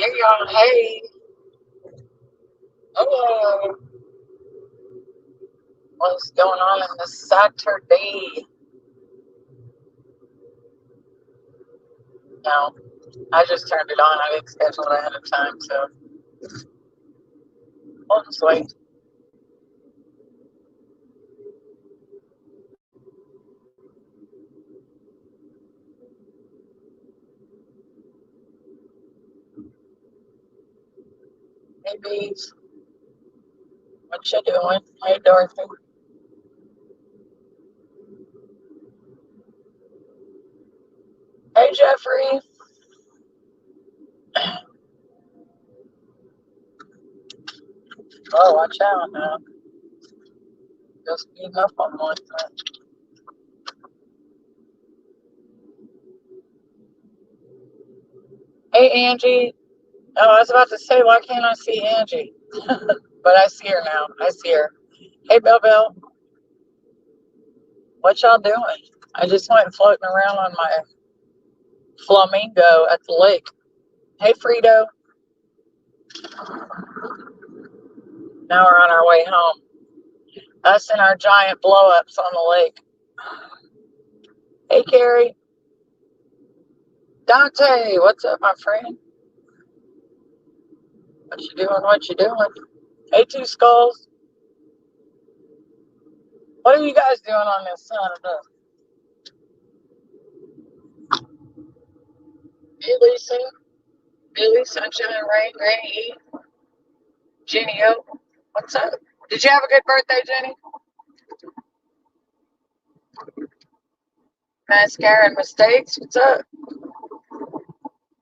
Hey y'all, hey, hello. What's going on in the Saturday? No, I just turned it on. I didn't schedule it ahead of time, so we'll just wait. Hey bees, what you doing? Hey Dorothy. Hey Jeffrey. Oh, watch out now. Just beating up on one thing. Hey Angie. Oh, I was about to say, why can't I see Angie? But I see her now. I see her. Hey Bell Bell, what y'all doing? I just went floating around on my flamingo at the lake. Hey Frito. Now we're on our way home. Us and our giant blow-ups on the lake. Hey, Carrie. Dante, what's up, my friend? What you doing? What you doing? Hey, Two Skulls. What are you guys doing on this Saturday? Hey, Lisa. Billy, Sunshine, Rain, Granny E. Jenny O. What's up? Did you have a good birthday, Jenny? Mascara and Mistakes. What's up?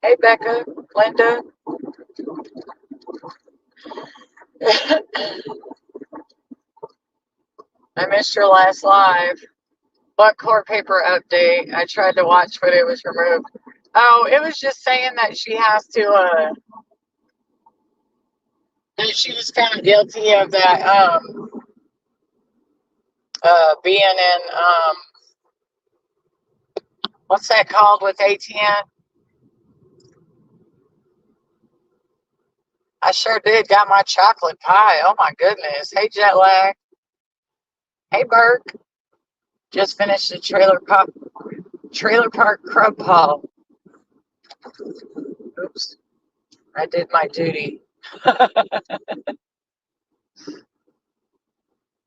Hey, Becca. Linda. I missed your last live. What court paper update? I tried to watch, but it was removed. Oh, it was just saying that she has to, that she was found guilty of that, being in, what's that called with ATN? I sure did. Got my chocolate pie. Oh my goodness. Hey, jet lag. Hey, Burke. Just finished the trailer park crub haul. Oops. I did my duty.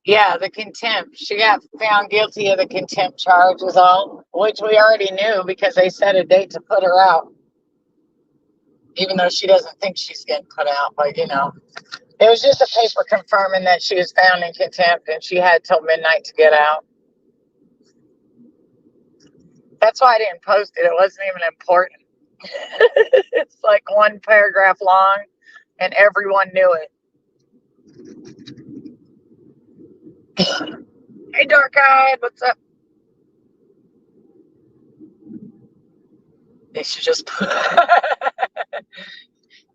Yeah, the contempt. She got found guilty of the contempt charge is all, which we already knew because they set a date to put her out, even though she doesn't think she's getting put out. But, you know, it was just a paper confirming that she was found in contempt and she had till midnight to get out. That's why I didn't post it. It wasn't even important. It's like one paragraph long and everyone knew it. Hey, Dark Eyed, what's up? They should just put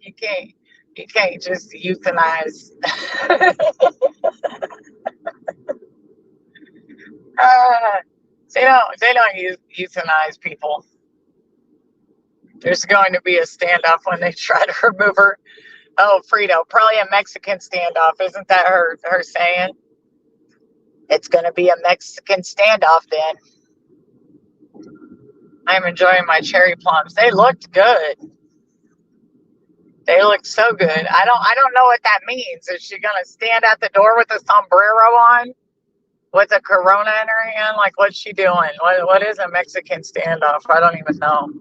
you can't just euthanize. They don't euthanize people. There's going to be a standoff when they try to remove her. Oh, Frito, probably a Mexican standoff. Isn't that her saying? It's going to be a Mexican standoff then. I'm enjoying my cherry plums. They looked good. They look so good. I don't know what that means. Is she gonna stand at the door with a sombrero on, with a Corona in her hand? Like, what's she doing? What is a Mexican standoff? I don't even know.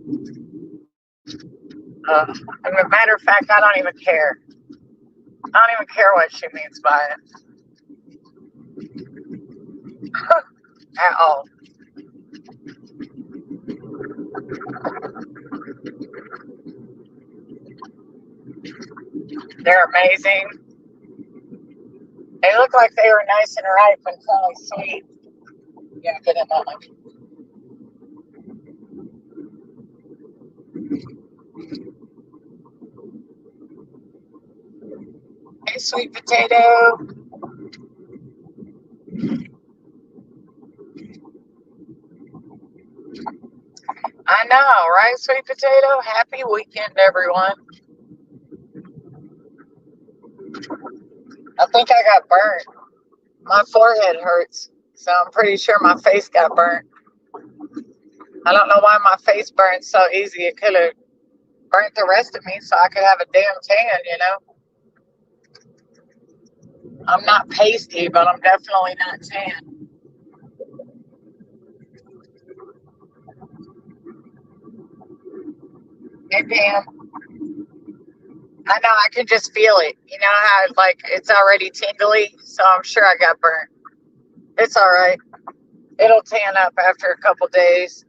As a matter of fact, I don't even care. I don't even care what she means by it at all. They're amazing. They look like they were nice and ripe and probably sweet. Yeah, get in that one. Hey, sweet potato. I know, right, sweet potato? Happy weekend, everyone. think I got burnt. My forehead hurts, so I'm pretty sure my face got burnt. I don't know why my face burned so easy. It could have burnt the rest of me so I could have a damn tan, you know? I'm not pasty, but I'm definitely not tan. Hey, Pam. I know, I can just feel it. You know how, like, it's already tingly? So I'm sure I got burnt. It's all right. It'll tan up after a couple days.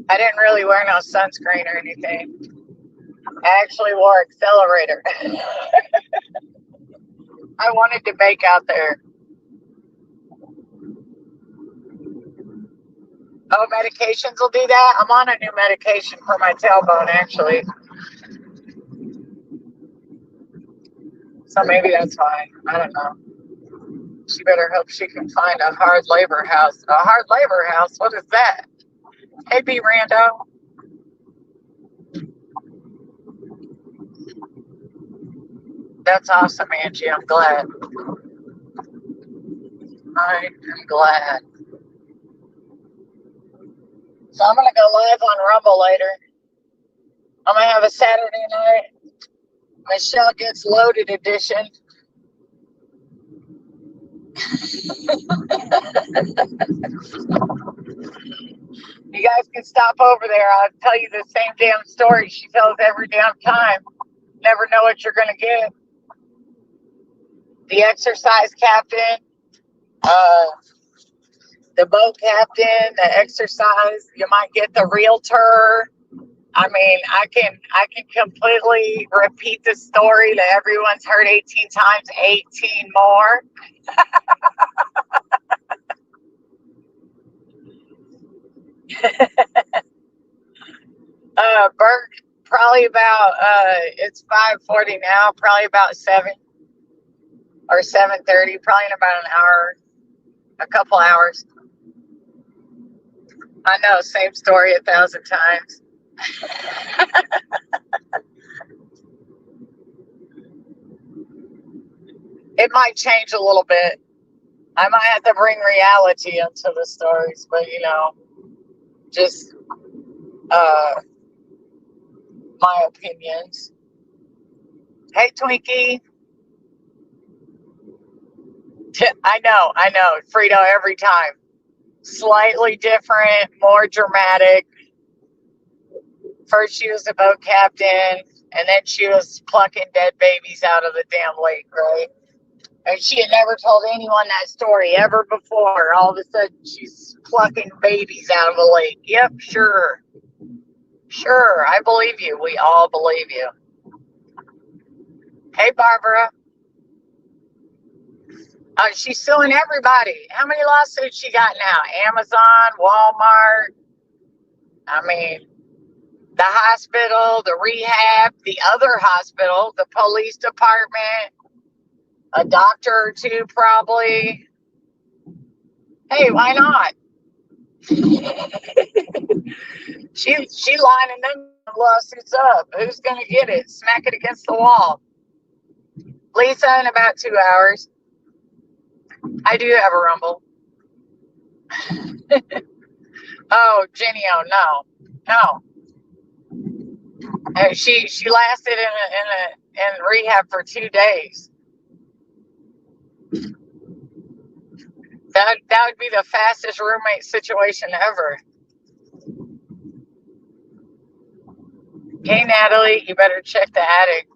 I didn't really wear no sunscreen or anything. I actually wore accelerator. I wanted to bake out there. Oh, medications will do that? I'm on a new medication for my tailbone, actually. So maybe that's why. I don't know. She better hope she can find a hard labor house. A hard labor house? What is that? Hey, B. Rando. That's awesome, Angie. I'm glad. I am glad. So I'm going to go live on Rumble later. I'm going to have a Saturday night Michelle Gets Loaded edition. You guys can stop over there. I'll tell you the same damn story she tells every damn time. Never know what you're going to get. The exercise captain, the boat captain, the exercise. You might get the realtor. I mean, I can completely repeat the story that everyone's heard 18 times, 18 more. Burke, probably about it's 5:40 now, probably about 7 or 7:30, probably in about an hour, a couple hours. I know, same story 1,000 times. It might change a little bit. I might have to bring reality into the stories, but you know, just my opinions. Hey, Twinkie. I know. Frito every time. Slightly different, more dramatic. First she was a boat captain, and then she was plucking dead babies out of the damn lake, right? And she had never told anyone that story ever before. All of a sudden, she's plucking babies out of a lake. Yep, sure. Sure, I believe you. We all believe you. Hey, Barbara. She's suing everybody. How many lawsuits she got now? Amazon, Walmart. I mean, the hospital, the rehab, the other hospital, the police department, a doctor or two probably. Hey, why not? She lining them lawsuits up. Who's gonna get it? Smack it against the wall. Lisa, in about 2 hours. I do have a Rumble. Oh, Genio, no. She lasted in rehab for 2 days. That would be the fastest roommate situation ever. Hey, Natalie, you better check the attic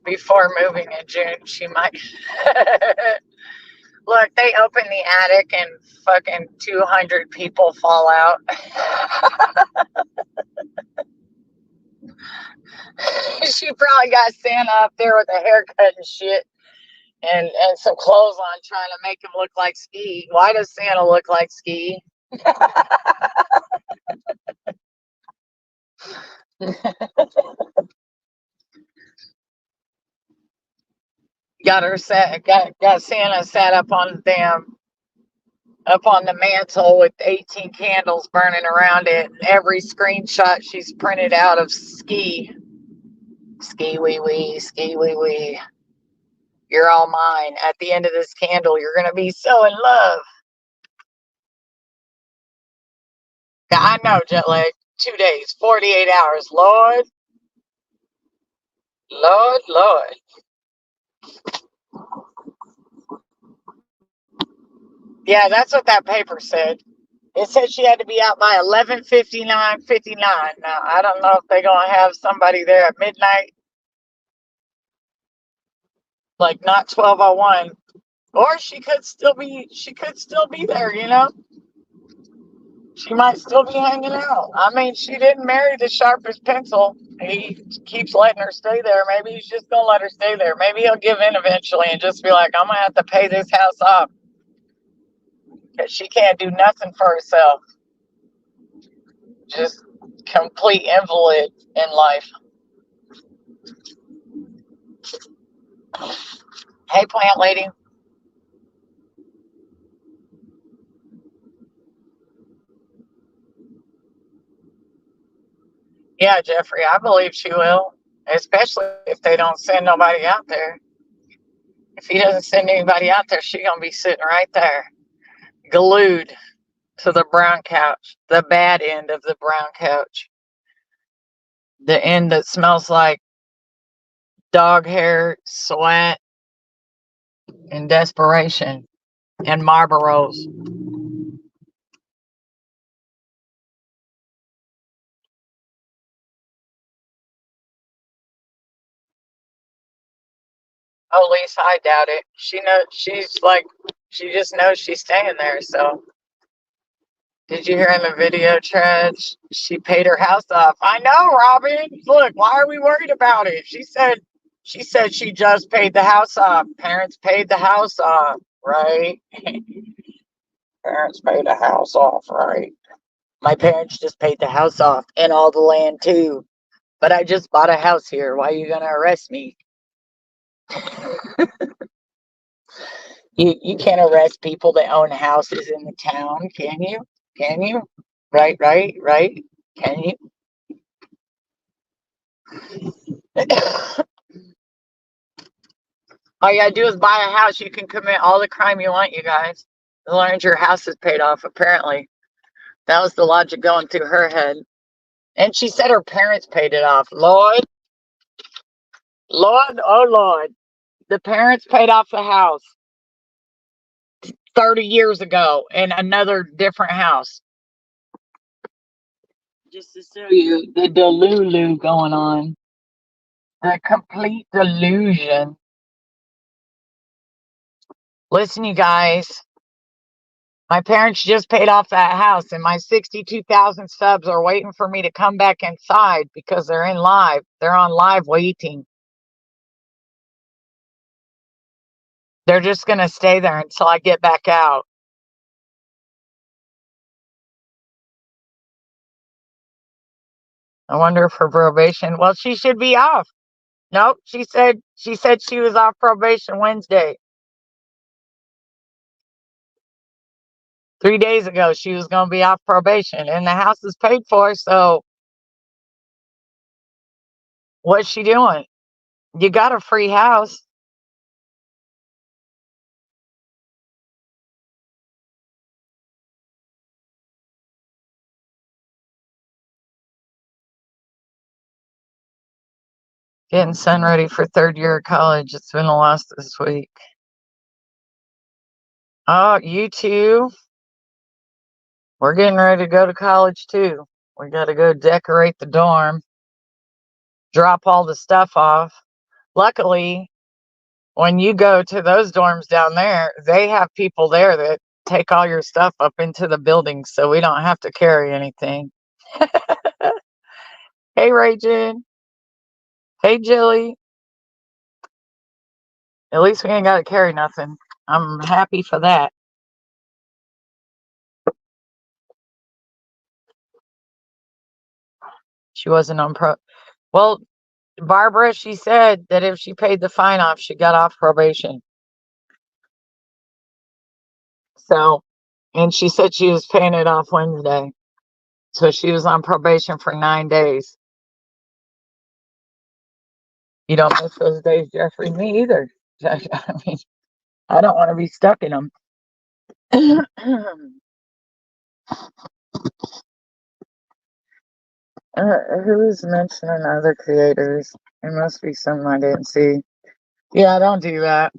before moving in June. She might. Look, they open the attic and fucking 200 people fall out. She probably got Santa up there with a haircut and shit and some clothes on trying to make him look like Ski. Why does Santa look like Ski? Got Santa sat up on the mantle with 18 candles burning around it. Every screenshot she's printed out of Ski wee wee. You're all mine. At the end of this candle, you're going to be so in love. Yeah, I know, jet lag. 2 days, 48 hours. Lord, Lord, Lord. Yeah, that's what that paper said. It said she had to be out by 11:59:59. Now, I don't know if they're going to have somebody there at midnight, like not 12:01, or she could still be there, you know? She might still be hanging out. I mean, she didn't marry the sharpest pencil. He keeps letting her stay there. Maybe he's just going to let her stay there. Maybe he'll give in eventually and just be like, I'm going to have to pay this house off because she can't do nothing for herself. Just complete invalid in life. Hey, plant lady. Yeah, Jeffrey, I believe she will, especially if they don't send nobody out there. If he doesn't send anybody out there, she's going to be sitting right there, glued to the brown couch, the bad end of the brown couch, the end that smells like dog hair, sweat, and desperation, and Marlboros. Oh, Lisa, I doubt it. She knows she just knows she's staying there. So, did you hear in the video, Trudge? She paid her house off. I know, Robin. Look, why are we worried about it? She said she just paid the house off. Parents paid the house off, right? Parents paid the house off, right? My parents just paid the house off and all the land too. But I just bought a house here. Why are you gonna arrest me? You can't arrest people that own houses in the town, can you? Can you? Right, right, right. Can you? All you gotta do is buy a house. You can commit all the crime you want, you guys. As long as your house is paid off, apparently. That was the logic going through her head. And she said her parents paid it off. Lord, Lord, oh Lord. The parents paid off the house 30 years ago in another different house. Just to show you the delulu going on. The complete delusion. Listen, you guys. My parents just paid off that house, and my 62,000 subs are waiting for me to come back inside because they're in live. They're on live waiting. They're just going to stay there until I get back out. I wonder if her probation. Well, she should be off. Nope, she said she was off probation Wednesday. 3 days ago, she was going to be off probation, and the house is paid for. So, what's she doing? You got a free house. Getting son ready for third year of college. It's been a loss this week. Oh, you too. We're getting ready to go to college too. We got to go decorate the dorm, drop all the stuff off. Luckily, when you go to those dorms down there, they have people there that take all your stuff up into the building so we don't have to carry anything. Hey, Ragin. Hey, Jilly. At least we ain't got to carry nothing. I'm happy for that. She wasn't on pro. Well, Barbara, she said that if she paid the fine off, she got off probation. So, and she said she was paying it off Wednesday. So she was on probation for 9 days. You don't miss those days, Jeffrey? Me either. I mean, I don't want to be stuck in them. Who's mentioning other creators? It must be something I didn't see. Yeah, don't do that.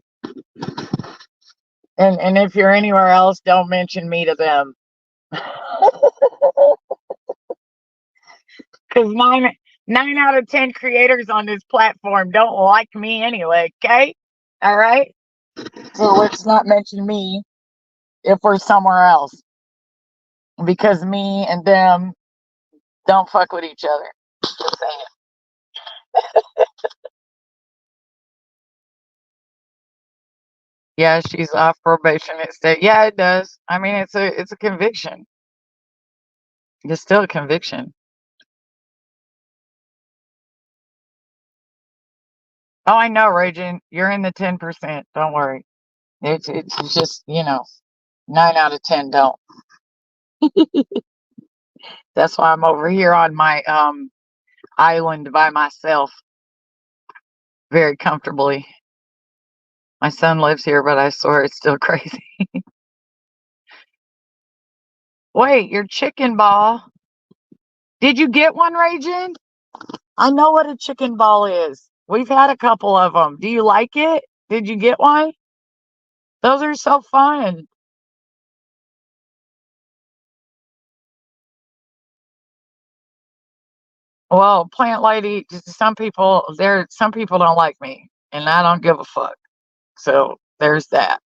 And if you're anywhere else, don't mention me to them. Because nine out of 10 creators on this platform don't like me anyway, okay? All right? So let's not mention me if we're somewhere else. Because me and them don't fuck with each other. Just saying. Yeah, she's off probation at state. Yeah, it does. I mean, it's a conviction. It's still a conviction. Oh, I know, Raging. You're in the 10%. Don't worry. It's just, 9 out of 10 don't. That's why I'm over here on my island by myself very comfortably. My son lives here, but I swear it's still crazy. Wait, your chicken ball. Did you get one, Raging? I know what a chicken ball is. We've had a couple of them. Do you like it? Did you get one? Those are so fun. Well, plant lady, some people don't like me, and I don't give a fuck. So there's that.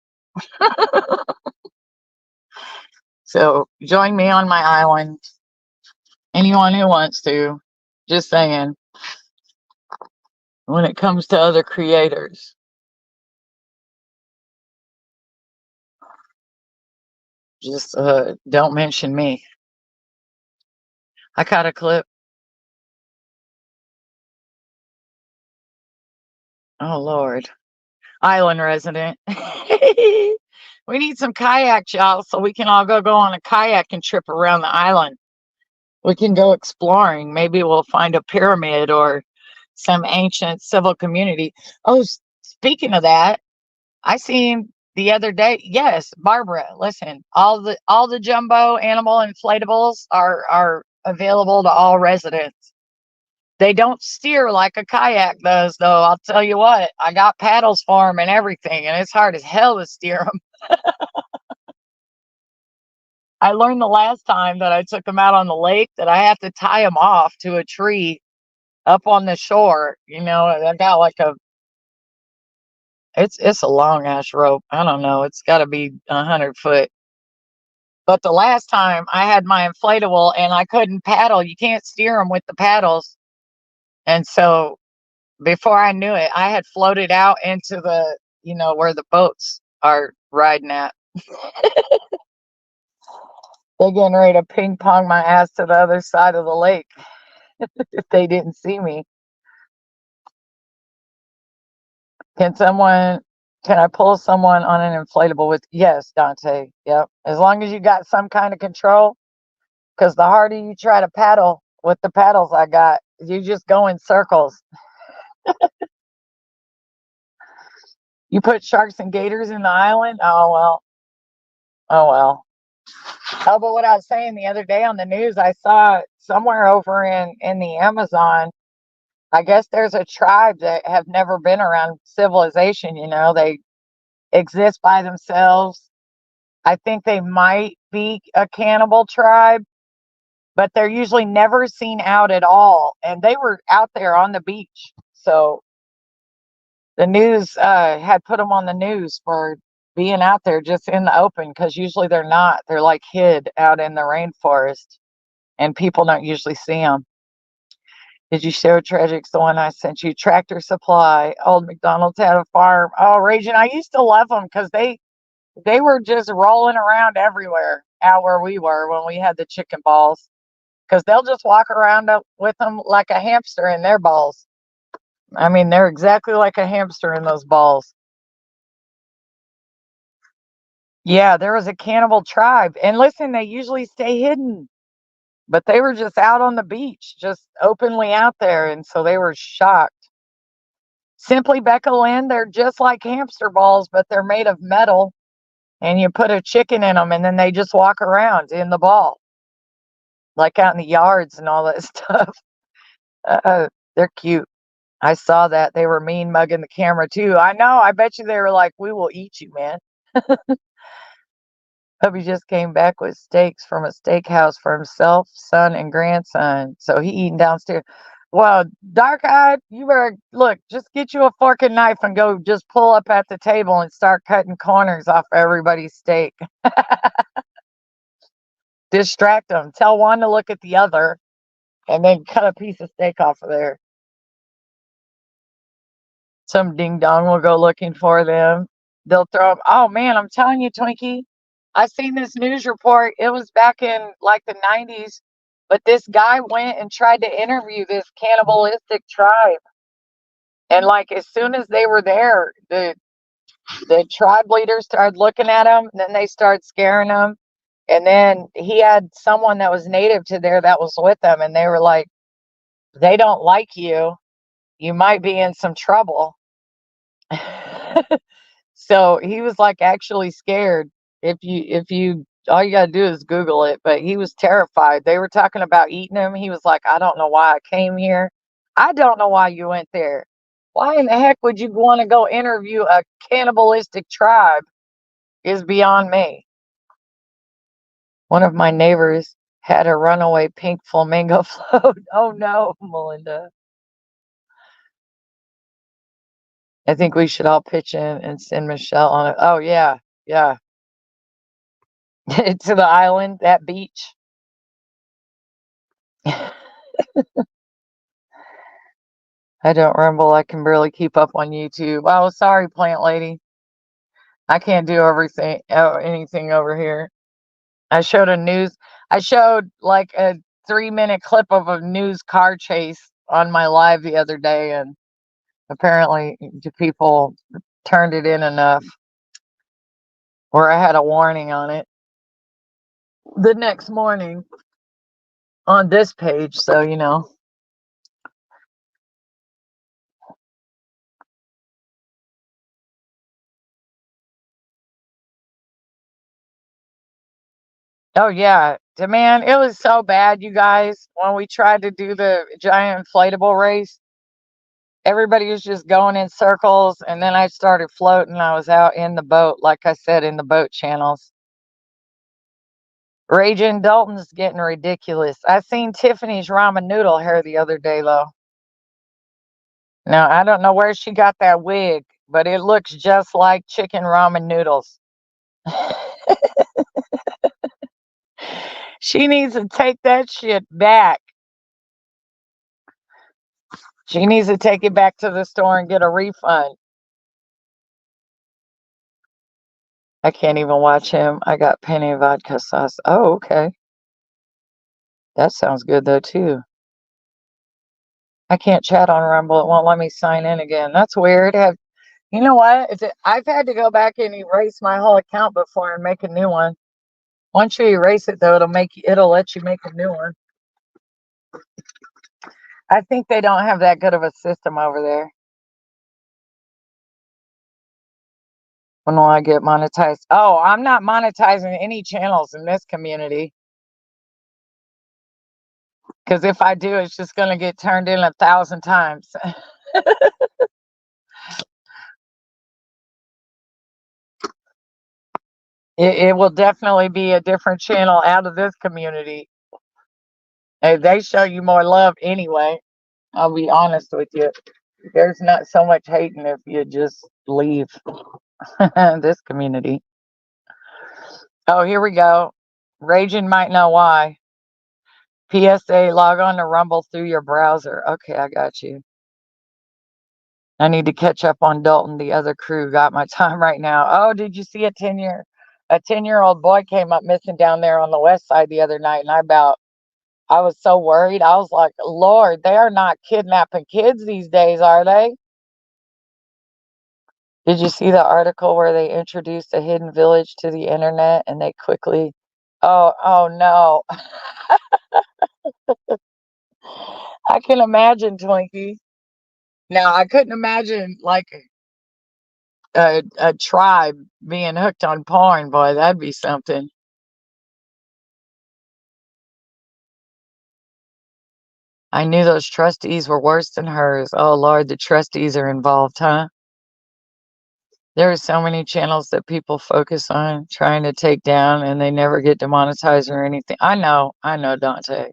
So join me on my island. Anyone who wants to. Just saying. When it comes to other creators, just don't mention me. I caught a clip. Oh Lord. Island resident. We need some kayaks, y'all, so we can all go on a kayaking trip around the island. We can go exploring. Maybe we'll find a pyramid or some ancient civil community. Oh, speaking of that, I seen the other day. Yes, Barbara, listen, all the jumbo animal inflatables are available to all residents. They don't steer like a kayak does, though. I'll tell you what, I got paddles for them and everything, and it's hard as hell to steer them. I learned the last time that I took them out on the lake that I have to tie them off to a tree up on the shore. I got like it's a long ass rope. I don't know. It's got to be 100 foot. But the last time I had my inflatable and I couldn't paddle. You can't steer them with the paddles. And so before I knew it, I had floated out into where the boats are riding at. They're getting ready to ping pong my ass to the other side of the lake if they didn't see me. Can someone, can I pull someone on an inflatable with, yes, Dante. Yep. As long as you got some kind of control, because the harder you try to paddle with the paddles I got, you just go in circles. You put sharks and gators in the island? Oh, well. Oh, well. Oh, but what I was saying the other day on the news, I saw somewhere over in the Amazon, I guess there's a tribe that have never been around civilization. They exist by themselves. I think they might be a cannibal tribe, but they're usually never seen out at all. And they were out there on the beach. So the news had put them on the news for being out there just in the open, because usually they're not. They're like hid out in the rainforest and people don't usually see them. Did you show Tragic's the one I sent you? Tractor Supply. Old McDonald's had a farm. Oh, Raging. I used to love them because they were just rolling around everywhere out where we were when we had the chicken balls, because they'll just walk around with them like a hamster in their balls. I mean, they're exactly like a hamster in those balls. Yeah, there was a cannibal tribe. And listen, they usually stay hidden, but they were just out on the beach, just openly out there. And so they were shocked. Simply Becca Lynn, they're just like hamster balls, but they're made of metal. And you put a chicken in them, and then they just walk around in the ball, like out in the yards and all that stuff. They're cute. I saw that. They were mean mugging the camera too. I know. I bet you they were like, "We will eat you, man." Hubby just came back with steaks from a steakhouse for himself, son, and grandson. So he eating downstairs. Well, dark-eyed, you better look. Just get you a fork and knife and go. Just pull up at the table and start cutting corners off everybody's steak. Distract them. Tell one to look at the other, and then cut a piece of steak off of there. Some ding dong will go looking for them. They'll throw them. Oh man, I'm telling you, Twinkie, I seen this news report. It was back in like the 90s, but this guy went and tried to interview this cannibalistic tribe. And like as soon as they were there, the tribe leaders started looking at him, and then they started scaring him. And then he had someone that was native to there that was with them, and they were like, they don't like you. You might be in some trouble. So he was like actually scared. If you all you gotta do is Google it, but he was terrified. They were talking about eating him. He was like, I don't know why I came here. I don't know why you went there. Why in the heck would you want to go interview a cannibalistic tribe is beyond me. One of my neighbors had a runaway pink flamingo float. Oh no, Melinda. I think we should all pitch in and send Michelle on it. Oh yeah, yeah. To the island, that beach. I don't rumble. I can barely keep up on YouTube. Oh, sorry, plant lady. I can't do anything over here. I showed like a 3-minute clip of a news car chase on my live the other day, and apparently the people turned it in enough where I had a warning on it the next morning on this page. So, you know. Oh yeah, man, it was so bad, you guys. When we tried to do the giant inflatable race, everybody was just going in circles, and then I started floating. I was out in the boat, like I said, in the boat channels. Raging Dalton's getting ridiculous. I seen Tiffany's ramen noodle hair the other day, though. Now I don't know where she got that wig, but it looks just like chicken ramen noodles. She needs to take that shit back. She needs to take it back to the store and get a refund. I can't even watch him. I got penny vodka sauce. Oh, okay. That sounds good though too. I can't chat on Rumble. It won't let me sign in again. That's weird. You know what? I've had to go back and erase my whole account before and make a new one. Once you erase it though, it'll let you make a new one. I think they don't have that good of a system over there. When will I get monetized? Oh, I'm not monetizing any channels in this community. Because if I do, it's just going to get turned in 1,000 times. It will definitely be a different channel out of this community. They show you more love anyway. I'll be honest with you. There's not so much hating if you just leave this community. Oh, here we go. Raging might know why. PSA, log on to Rumble through your browser. Okay, I got you. I need to catch up on Dalton. The other crew got my time right now. Oh, did you see a 10-year-old boy came up missing down there on the west side the other night, and I was so worried. I was like, Lord, they are not kidnapping kids these days, are they? Did you see the article where they introduced a hidden village to the internet and they quickly, oh no. I can imagine, Twinkie. Now, I couldn't imagine like a tribe being hooked on porn. Boy, that'd be something. I knew those trustees were worse than hers. Oh, Lord, the trustees are involved, huh? There are so many channels that people focus on trying to take down and they never get demonetized or anything. I know, Dante.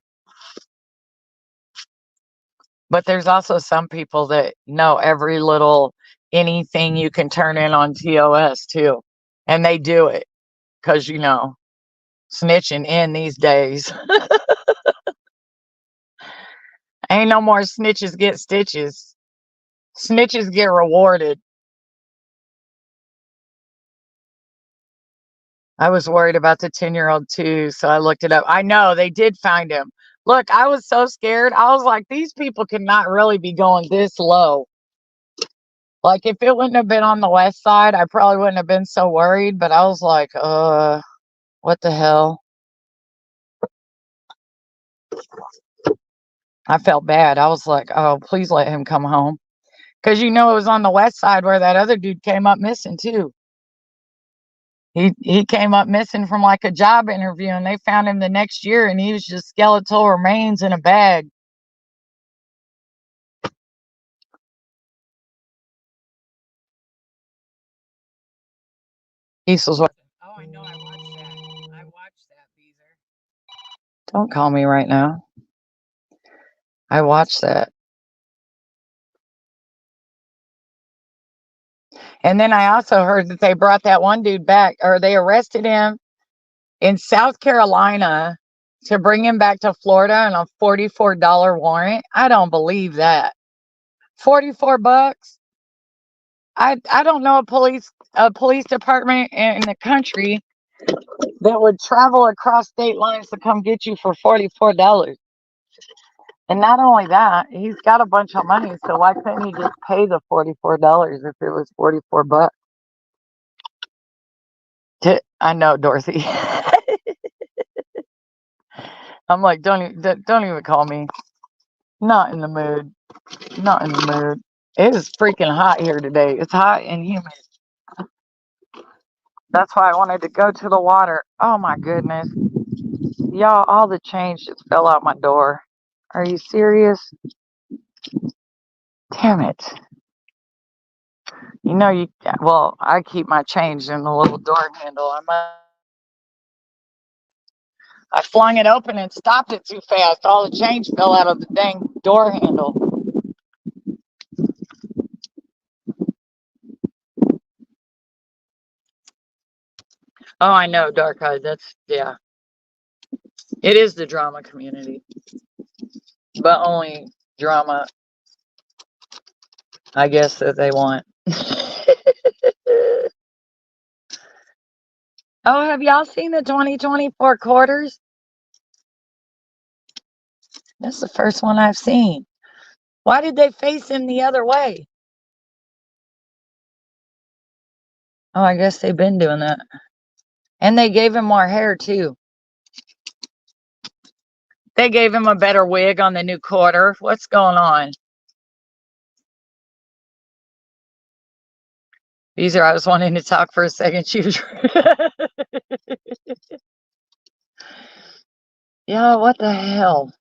But there's also some people that know every little anything you can turn in on TOS too. And they do it because, snitching in these days. Ain't no more snitches get stitches. Snitches get rewarded. I was worried about the 10-year-old too, so I looked it up. I know they did find him. Look, I was so scared. I was like, these people cannot really be going this low. Like, if it wouldn't have been on the west side, I probably wouldn't have been so worried. But I was like, what the hell? I felt bad. I was like, oh, please let him come home. Because it was on the west side where that other dude came up missing too. He came up missing from like a job interview, and they found him the next year, and he was just skeletal remains in a bag. Cecil's watching. Oh, I know. I watched that. I watched that, Beezer. Don't call me right now. I watched that. And then I also heard that they brought that one dude back, or they arrested him in South Carolina to bring him back to Florida on a $44 warrant. I don't believe that. 44 bucks. I don't know a police department in the country that would travel across state lines to come get you for $44. And not only that, he's got a bunch of money, so why couldn't he just pay the $44 if it was 44 bucks? I know, Dorothy. I'm like, don't even call me. Not in the mood. Not in the mood. It is freaking hot here today. It's hot and humid. That's why I wanted to go to the water. Oh my goodness. Y'all, all the change just fell out my door. Are you serious? Damn it. Well, I keep my change in the little door handle. I flung it open and stopped it too fast. All the change fell out of the dang door handle. Oh, I know, Dark Eye. Yeah. It is the drama community. But only drama, I guess, that they want. Oh, have y'all seen the 2024 quarters? That's the first one I've seen. Why did they face him the other way? Oh, I guess they've been doing that. And they gave him more hair, too. They gave him a better wig on the new quarter. What's going on? Beezer, I was wanting to talk for a second. She was. Yeah, what the hell?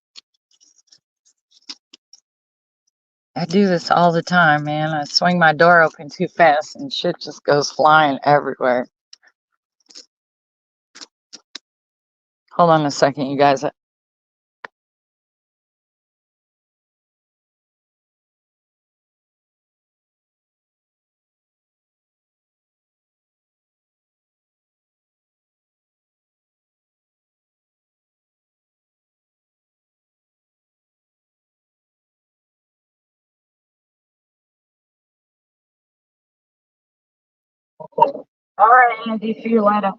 I do this all the time, man. I swing my door open too fast and shit just goes flying everywhere. Hold on a second, you guys. All right, Andy, see you later.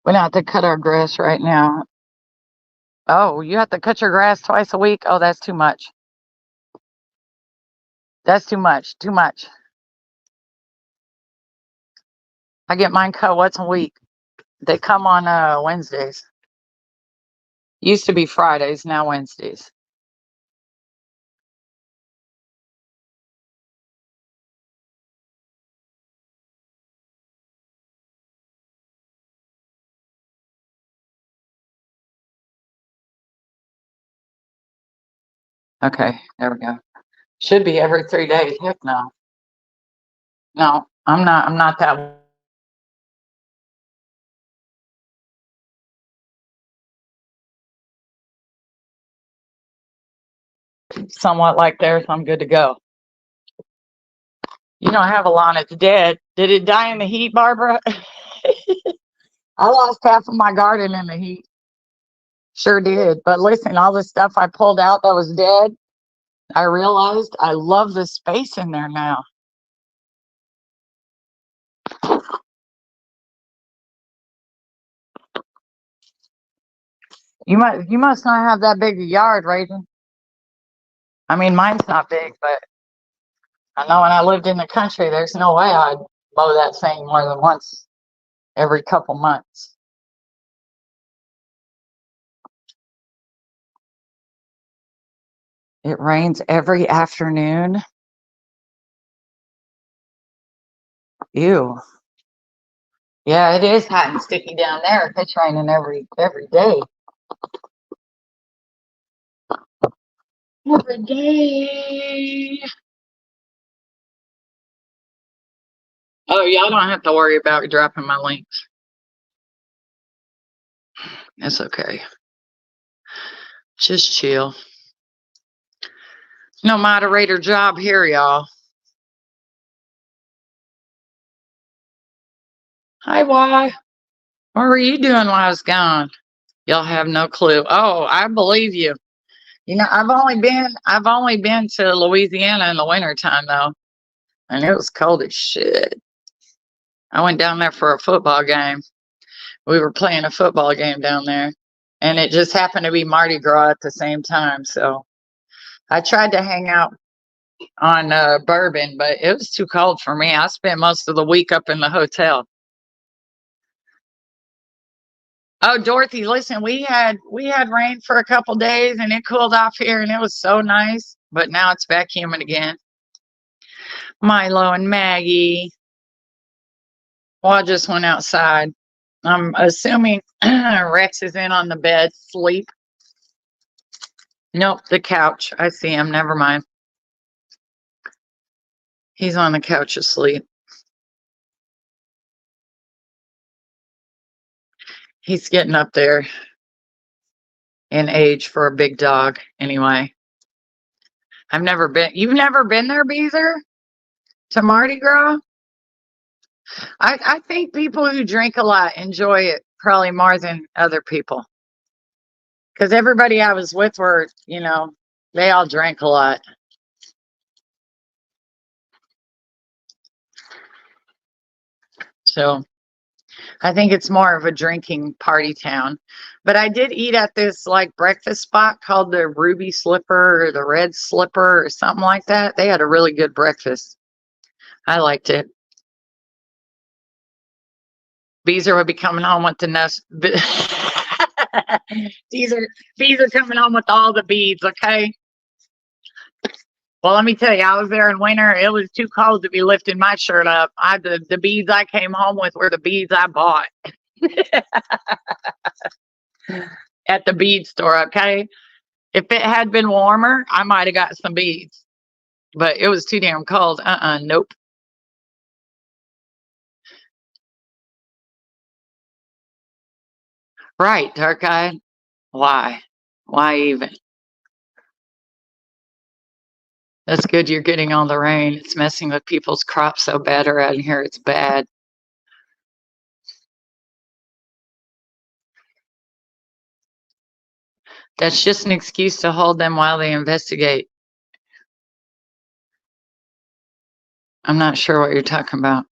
We don't have to cut our grass right now. Oh, you have to cut your grass twice a week? Oh, that's too much. That's too much. Too much. I get mine cut once a week. They come on Wednesdays. Used to be Fridays, now Wednesdays. Okay, there we go. Should be every 3 days. Heck no. No, I'm not that somewhat like theirs. I'm good to go. You don't have a lawn, it's dead. Did it die in the heat, Barbara? I lost half of my garden in the heat. Sure did. But listen, all the stuff I pulled out that was dead, I realized I love the space in there now. You must not have that big a yard, Raven. I mean, mine's not big, but I know when I lived in the country, there's no way I'd mow that thing more than once every couple months. It rains every afternoon. Ew. Yeah, it is hot and sticky down there. It's raining every day. Every day. Oh, y'all don't have to worry about dropping my links. It's okay. Just chill. No moderator job here, y'all. Hi, why? What were you doing while I was gone? Y'all have no clue. Oh, I believe you. You know, I've only been to Louisiana in the wintertime though, and it was cold as shit. I went down there for a football game. We were playing a football game down there, and it just happened to be Mardi Gras at the same time. So I tried to hang out on Bourbon, but it was too cold for me. I spent most of the week up in the hotel. Oh, Dorothy, listen, we had rain for a couple days and it cooled off here and it was so nice, but now it's back humid again. Milo and Maggie. Well, I just went outside. I'm assuming Rex is in on the bed, sleep. Nope, the couch. I see him. Never mind. He's on the couch asleep. He's getting up there in age for a big dog anyway. You've never been there, Beezer? To Mardi Gras? I think people who drink a lot enjoy it probably more than other people. Because everybody I was with were, they all drank a lot. So I think it's more of a drinking party town. But I did eat at this like breakfast spot called the Ruby Slipper or the Red Slipper or something like that. They had a really good breakfast. I liked it. Beezer would be coming home with the nest. These are coming home with all the beads, okay? Well, let me tell you, I was there in winter. It was too cold to be lifting my shirt up. The beads I came home with were the beads I bought at the bead store, okay? If it had been warmer, I might have got some beads. But it was too damn cold. Nope. Right, dark eyed. Why? Why even? That's good you're getting all the rain. It's messing with people's crops so bad around here. It's bad. That's just an excuse to hold them while they investigate. I'm not sure what you're talking about.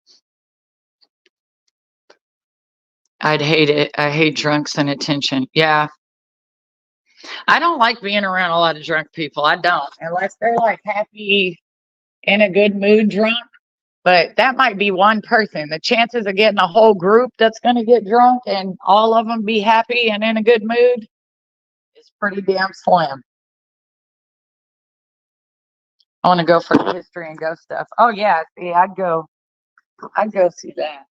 I'd hate it. I hate drunks and attention. Yeah. I don't like being around a lot of drunk people. I don't. Unless they're like happy, in a good mood drunk. But that might be one person. The chances of getting a whole group that's going to get drunk and all of them be happy and in a good mood, It's pretty damn slim. I want to go for the history and ghost stuff. Oh yeah, see, I'd go see that.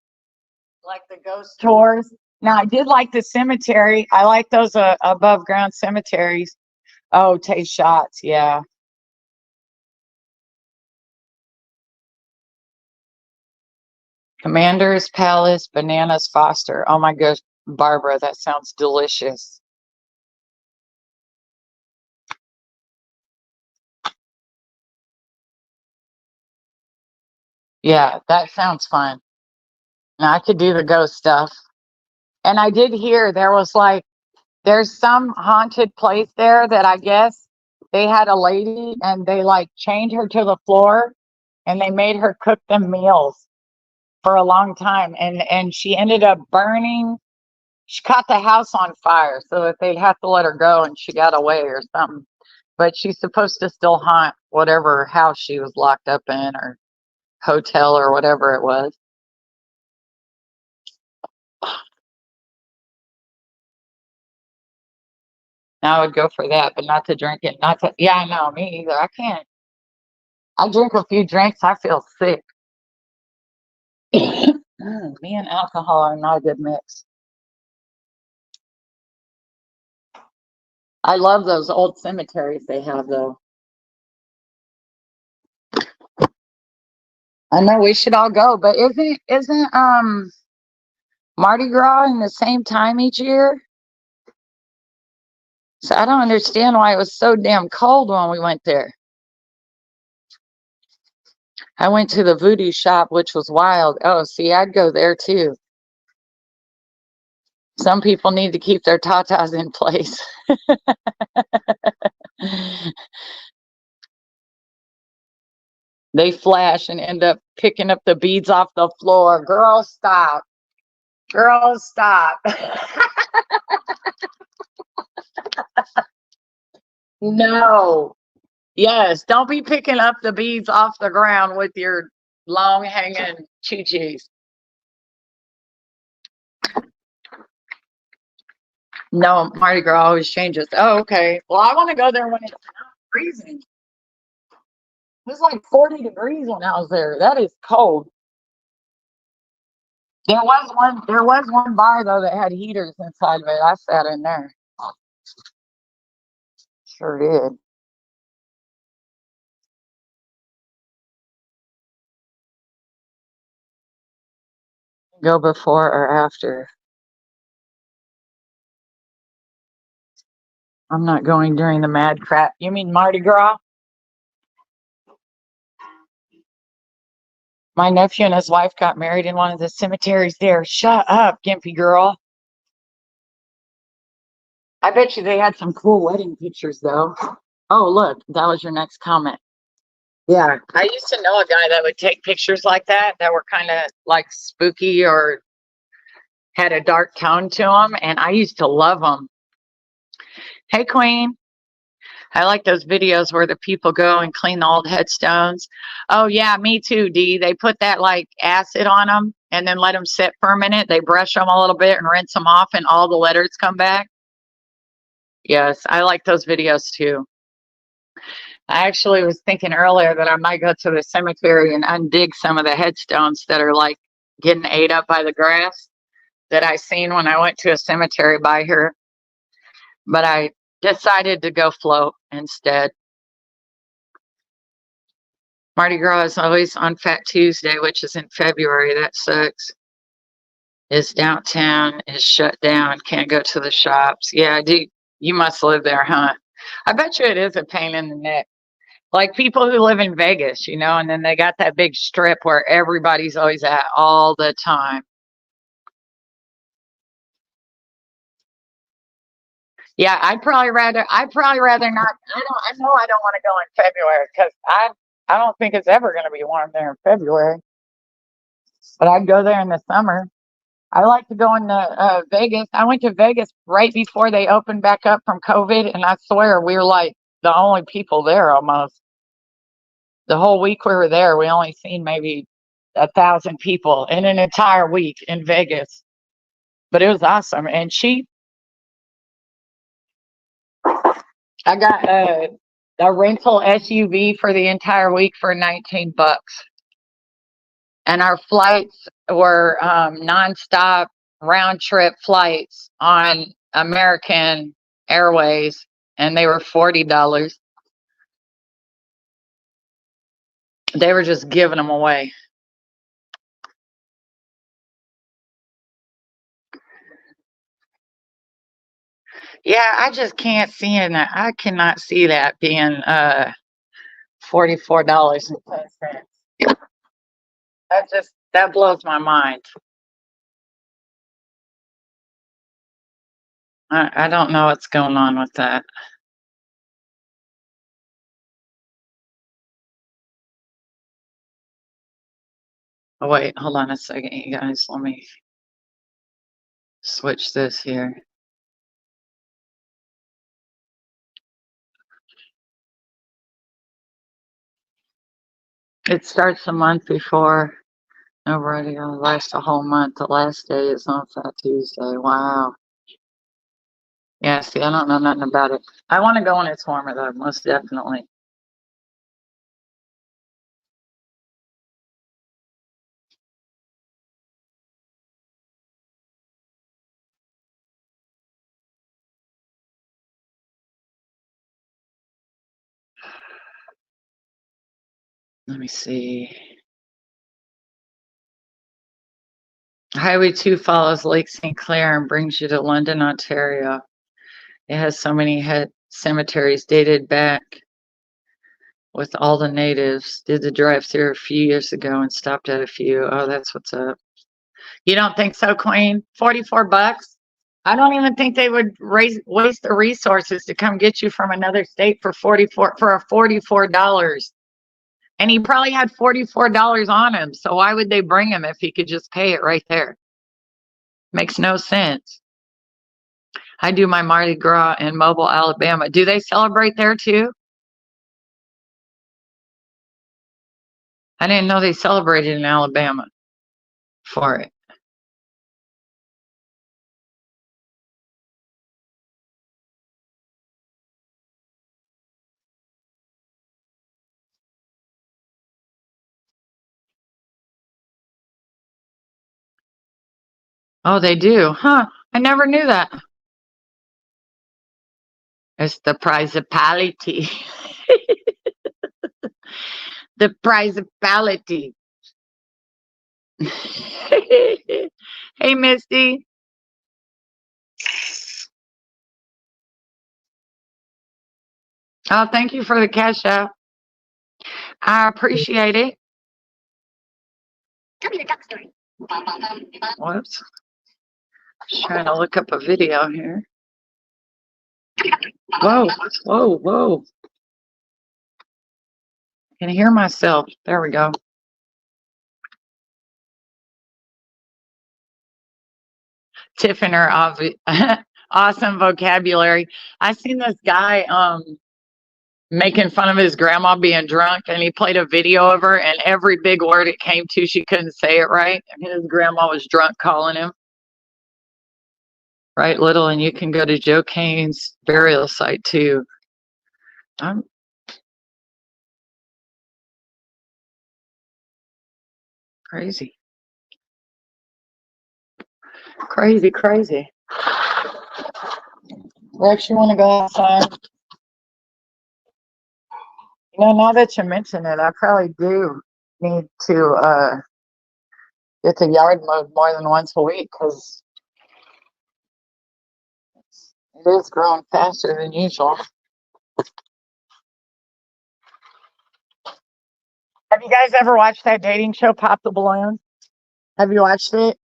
Like the ghost tours. Now I did like the cemetery. I like those above ground cemeteries. Oh, taste shots, yeah. Commander's Palace, Bananas Foster. Oh my gosh, Barbara, that sounds delicious. Yeah, that sounds fun. Now I could do the ghost stuff. And I did hear there was like there's some haunted place there that I guess they had a lady and they like chained her to the floor and they made her cook them meals for a long time and she ended up burning. She caught the house on fire so that they'd have to let her go and she got away or something. But she's supposed to still haunt whatever house she was locked up in or hotel or whatever it was. Now I would go for that, but not to drink it. Not to, yeah, no, me either. I can't. I drink a few drinks, I feel sick. Me and alcohol are not a good mix. I love those old cemeteries they have, though. I know we should all go, but isn't Mardi Gras in the same time each year? So I don't understand why it was so damn cold when we went there. I went to the voodoo shop, which was wild. Oh, see, I'd go there too. Some people need to keep their tatas in place. They flash and end up picking up the beads off the floor. Girls, stop. Girls, stop. No. Yes, don't be picking up the beads off the ground with your long hanging chi-chis. No, Mardi Gras always changes. Oh, okay. Well, I want to go there when it's not freezing. It was like 40 degrees when I was there. That is cold. There was one bar though that had heaters inside of it. I sat in there. Sure did. Go before or after. I'm not going during the mad crap. You mean Mardi Gras? My nephew and his wife got married in one of the cemeteries there. Shut up, gimpy girl. I bet you they had some cool wedding pictures though. Oh, look, that was your next comment. Yeah, I used to know a guy that would take pictures like that were kind of like spooky or had a dark tone to them, and I used to love them. Hey, Queen. I like those videos where the people go and clean the old headstones. Oh, yeah, me too, Dee. They put that like acid on them and then let them sit for a minute. They brush them a little bit and rinse them off, and all the letters come back. Yes, I like those videos too. I actually was thinking earlier that I might go to the cemetery and undig some of the headstones that are like getting ate up by the grass that I seen when I went to a cemetery by here. But I decided to go float instead. Mardi Gras is always on Fat Tuesday, which is in February. That sucks. Is downtown is shut down. Can't go to the shops. Yeah, you must live there, huh? I bet you it is a pain in the neck. Like people who live in Vegas, and then they got that big strip where everybody's always at all the time. Yeah, I'd probably rather not. I know I don't want to go in February because I don't think it's ever going to be warm there in February. But I'd go there in the summer. I like to go into Vegas. I went to Vegas right before they opened back up from COVID, and I swear we were like the only people there almost. The whole week we were there, we only seen maybe 1,000 people in an entire week in Vegas. But it was awesome and cheap. I got a rental SUV for the entire week for $19. And our flights were nonstop round trip flights on American Airways, and they were $40. They were just giving them away. Yeah, I just can't see that. I cannot see that being $44.10. That blows my mind. I don't know what's going on with that. Oh wait, hold on a second, you guys. Let me switch this here. It starts a month before. Nobody gonna last a whole month. The last day is on Fat Tuesday. Wow. Yeah, see, I don't know nothing about it. I want to go when it's warmer though, most definitely. Let me see. Highway 2 follows Lake St. Clair and brings you to London, Ontario. It has so many cemeteries dated back with all the natives. Did the drive through a few years ago and stopped at a few. Oh, that's what's up. You don't think so, Queen? $44? I don't even think they would waste the resources to come get you from another state for $44. And he probably had $44 on him. So why would they bring him if he could just pay it right there? Makes no sense. I do my Mardi Gras in Mobile, Alabama. Do they celebrate there too? I didn't know they celebrated in Alabama for it. Oh, they do? Huh. I never knew that. It's the principality. The principality. Hey, Misty. Oh, thank you for the cash out. I appreciate it. Whoops. Just trying to look up a video here. Whoa, whoa, whoa. I can hear myself. There we go. Tiffin her awesome vocabulary. I seen this guy making fun of his grandma being drunk, and he played a video of her, and every big word it came to, she couldn't say it right. And his grandma was drunk calling him. Right, Little, and you can go to Joe Kane's burial site too. I'm crazy. Crazy, crazy. Rex, you want to go outside? You know, now that you mention it, I probably do need to get the yard mowed more than once a week because it is growing faster than usual. Have you guys ever watched that dating show, Pop the Balloon? Have you watched it?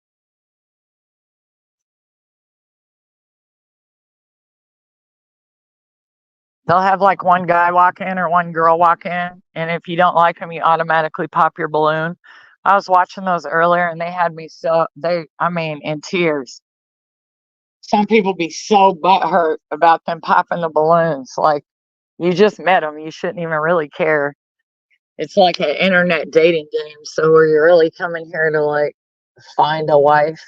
They'll have like one guy walk in or one girl walk in, and if you don't like them, you automatically pop your balloon. I was watching those earlier, and they had me in tears. Some people be so butthurt about them popping the balloons. Like, you just met them, you shouldn't even really care. It's like an internet dating game. So, are you really coming here to like find a wife?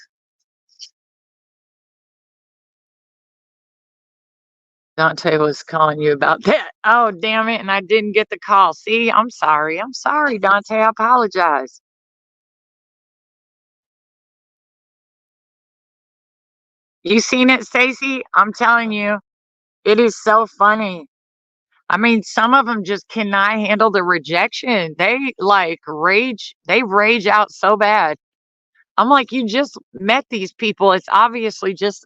Dante was calling you about that. Oh, damn it. And I didn't get the call. See, I'm sorry. I'm sorry, Dante. I apologize. You seen it, Stacy? I'm telling you, it is so funny. I mean, some of them just cannot handle the rejection. They like rage. They rage out so bad. I'm like, you just met these people. It's obviously just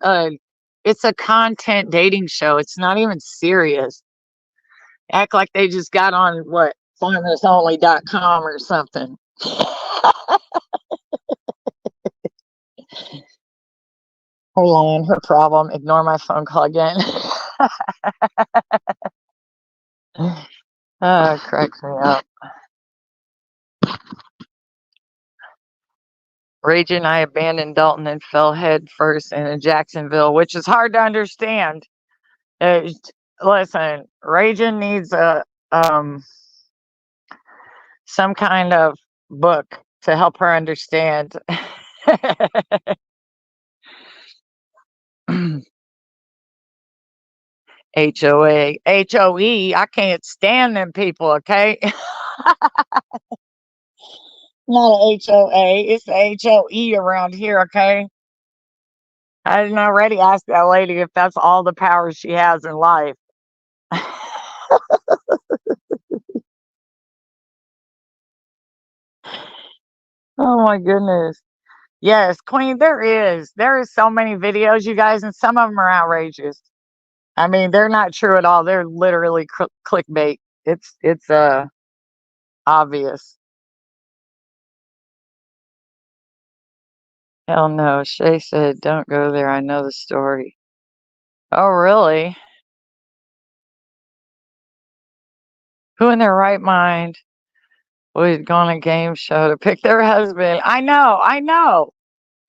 it's a content dating show. It's not even serious. Act like they just got on what farmersonly.com or something. Hold on, her problem. Ignore my phone call again. Cracks me up. Rage and I abandoned Dalton and fell head first into Jacksonville, which is hard to understand. Listen, Raging needs a some kind of book to help her understand. HOA, HOE. I can't stand them people. Okay, not a HOA. It's a HOE around here. Okay. I didn't already ask that lady if that's all the power she has in life. Oh my goodness. Yes, Queen, there is. There is so many videos, you guys, and some of them are outrageous. I mean, they're not true at all. They're literally clickbait. It's obvious. Hell no. Shay said, "Don't go there. I know the story." Oh, really? Who in their right mind would go on a game show to pick their husband? I know, I know.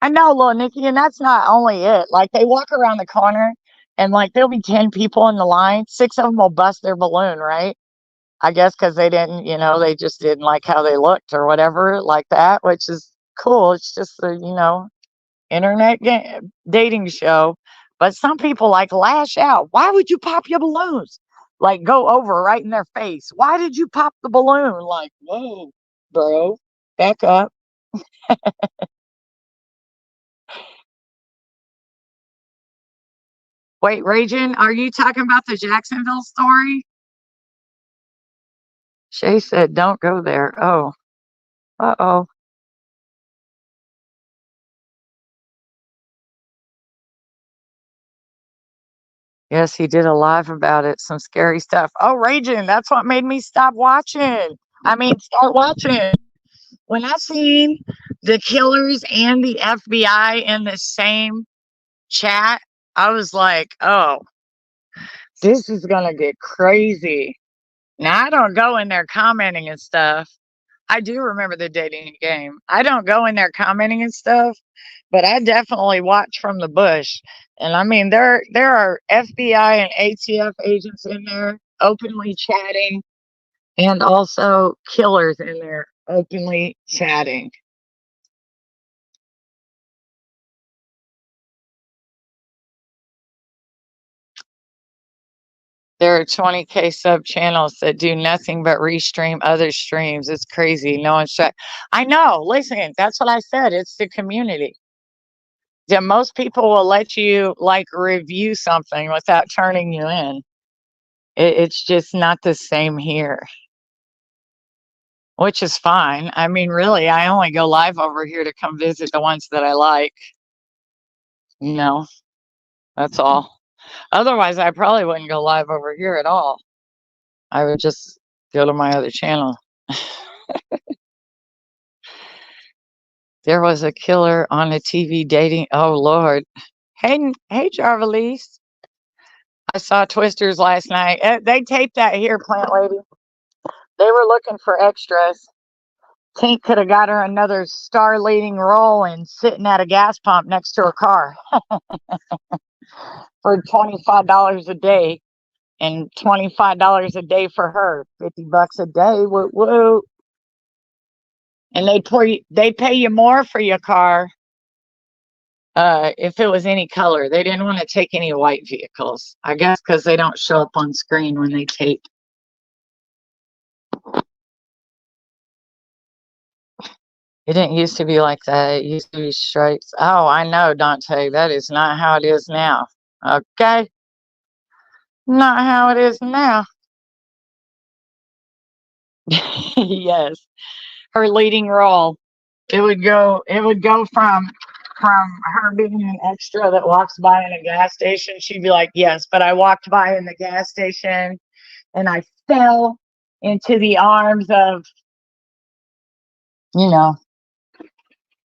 I know, little Nikki, and that's not only it. Like they walk around the corner and like there'll be 10 people in the line. 6 of them will bust their balloon, right? I guess because they didn't, they just didn't like how they looked or whatever, like that, which is cool. It's just a, internet dating show. But some people like lash out. Why would you pop your balloons? Like go over right in their face. Why did you pop the balloon? Like, whoa, bro, back up. Wait, Ragin, are you talking about the Jacksonville story? Shay said, "Don't go there." Oh, uh-oh. Yes, he did a live about it. Some scary stuff. Oh, Raging, that's what made me stop watching. I mean, start watching. When I seen the killers and the FBI in the same chat, I was like, oh, this is going to get crazy. Now, I don't go in there commenting and stuff. I do remember the dating game. I don't go in there commenting and stuff, but I definitely watch from the bush. And I mean, there are FBI and ATF agents in there openly chatting, and also killers in there openly chatting. There are 20K sub channels that do nothing but restream other streams. It's crazy. No one's shut. I know. Listen, that's what I said. It's the community. Yeah, most people will let you like review something without turning you in. It's just not the same here, which is fine. I mean, really, I only go live over here to come visit the ones that I like. No, that's all. Otherwise, I probably wouldn't go live over here at all. I would just go to my other channel. There was a killer on a TV dating. Oh Lord. Hey, Jarvalise. I saw Twisters last night. They taped that here, Plant Lady. They were looking for extras. Tink could have got her another star leading role and sitting at a gas pump next to her car for $25 a day, and $25 a day for her. $50 a day. Woo woo. And they pay you more for your car. if it was any color. They didn't want to take any white vehicles. I guess because they don't show up on screen when they tape. It didn't used to be like that. It used to be straight. Oh, I know, Dante. That is not how it is now. Okay? Not how it is now. Yes. Her leading role. It would go from her being an extra that walks by in a gas station. She'd be like, yes, but I walked by in the gas station and I fell into the arms of, you know,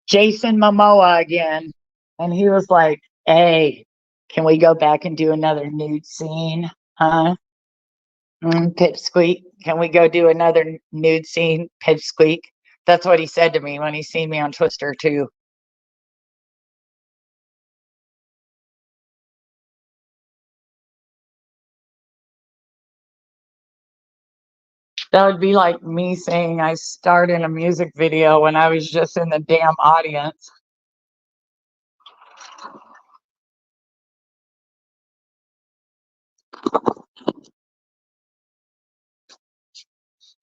Jason Momoa again. And he was like, hey, can we go back and do another nude scene? Huh? Pipsqueak. Can we go do another nude scene? Pipsqueak. That's what he said to me when he seen me on Twister too. That would be like me saying I starred in a music video when I was just in the damn audience.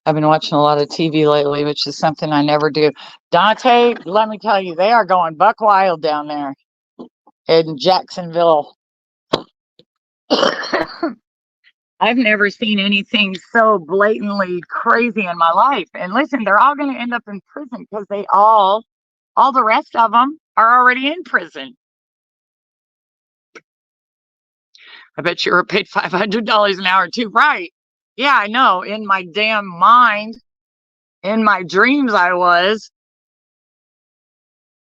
I've been watching a lot of TV lately, which is something I never do. Dante, let me tell you, they are going buck wild down there in Jacksonville. I've never seen anything so blatantly crazy in my life. And listen, they're all going to end up in prison because all the rest of them are already in prison. I bet you were paid $500 an hour too. Right. Yeah, I know. In my damn mind, in my dreams, I was.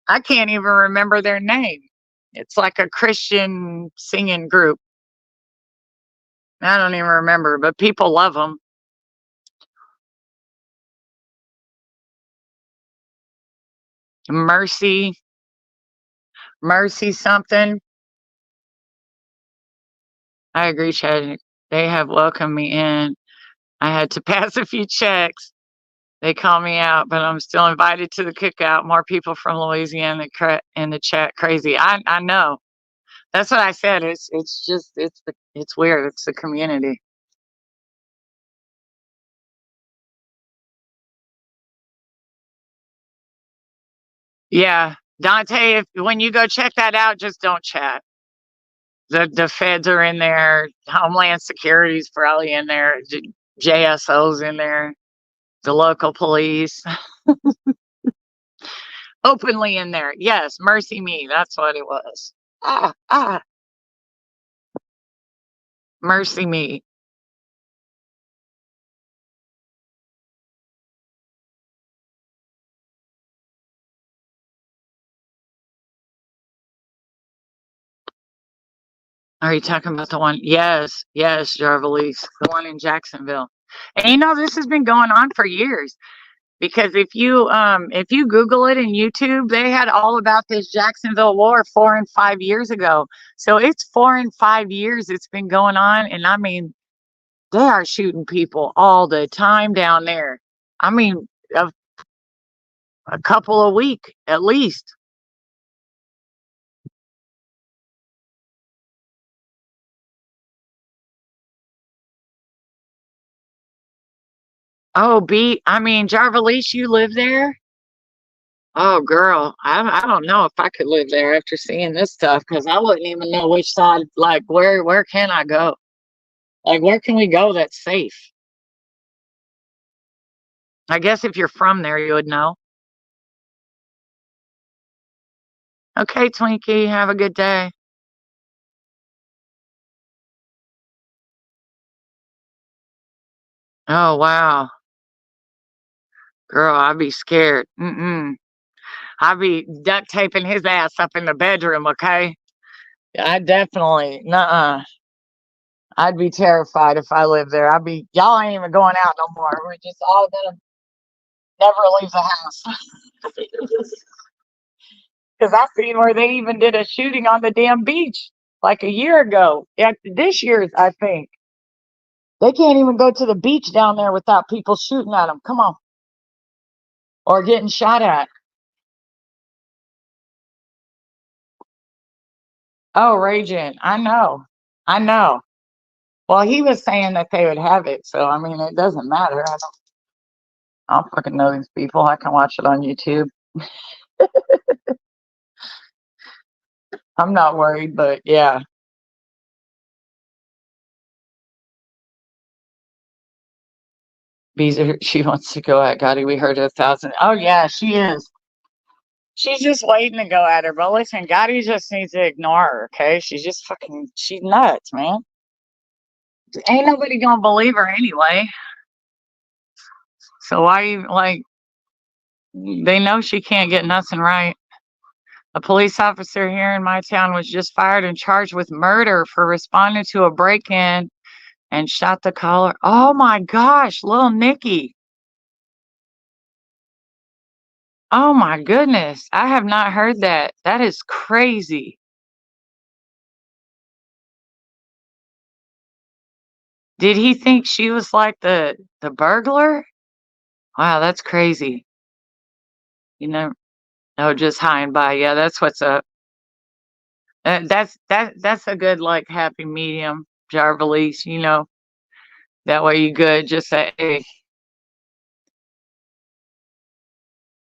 I can't even remember their name. It's like a Christian singing group. I don't even remember, but people love them. Mercy something. I agree, Chad. They have welcomed me in. I had to pass a few checks. They call me out, but I'm still invited to the cookout. More people from Louisiana in the chat. Crazy. I know. That's what I said. It's just it's weird. It's the community. Yeah, Dante. When you go check that out, just don't chat. The feds are in there. Homeland Security's probably in there. JSO's in there. The local police openly in there. Yes, mercy me. That's what it was. Mercy me. Are you talking about the one? Yes, yes, Jarvis, the one in Jacksonville. And this has been going on for years because if you Google it in YouTube, they had all about this Jacksonville war 4 and 5 years ago. So it's 4 and 5 years it's been going on, and I mean they are shooting people all the time down there. I mean a couple a week at least. Oh, I mean Jarvis, you live there? Oh, girl, I don't know if I could live there after seeing this stuff because I wouldn't even know which side. Like, where can I go? Like, where can we go that's safe? I guess if you're from there, you would know. Okay, Twinkie, have a good day. Oh, wow, girl, I'd be scared. I'd be duct taping his ass up in the bedroom. Okay, I definitely, nuh-uh. I'd be terrified if I lived there. Y'all ain't even going out no more. We're just all gonna never leave the house. Because I seen where they even did a shooting on the damn beach like a year ago. Yeah, this year's, I think. They can't even go to the beach down there without people shooting at them. Come on. Or getting shot at. Oh, Raging. I know. I know. Well, he was saying that they would have it, so I mean, it doesn't matter. I don't fucking know these people. I can watch it on YouTube. I'm not worried, but yeah. Beezer, she wants to go at Gotti. We heard 1,000. Oh yeah, she is. She's just waiting to go at her. But listen, Gotti just needs to ignore her, okay? She's nuts, man. Ain't nobody gonna believe her anyway. So why you like? They know she can't get nothing right. A police officer here in my town was just fired and charged with murder for responding to a break-in and shot the caller. Oh my gosh, little Nikki. Oh my goodness. I have not heard that. That is crazy. Did he think she was like the burglar? Wow, that's crazy. You know, oh, just high and by. Yeah, that's what's up. That's a good like happy medium, Jarvalise, you know. That way you good. Just say, hey,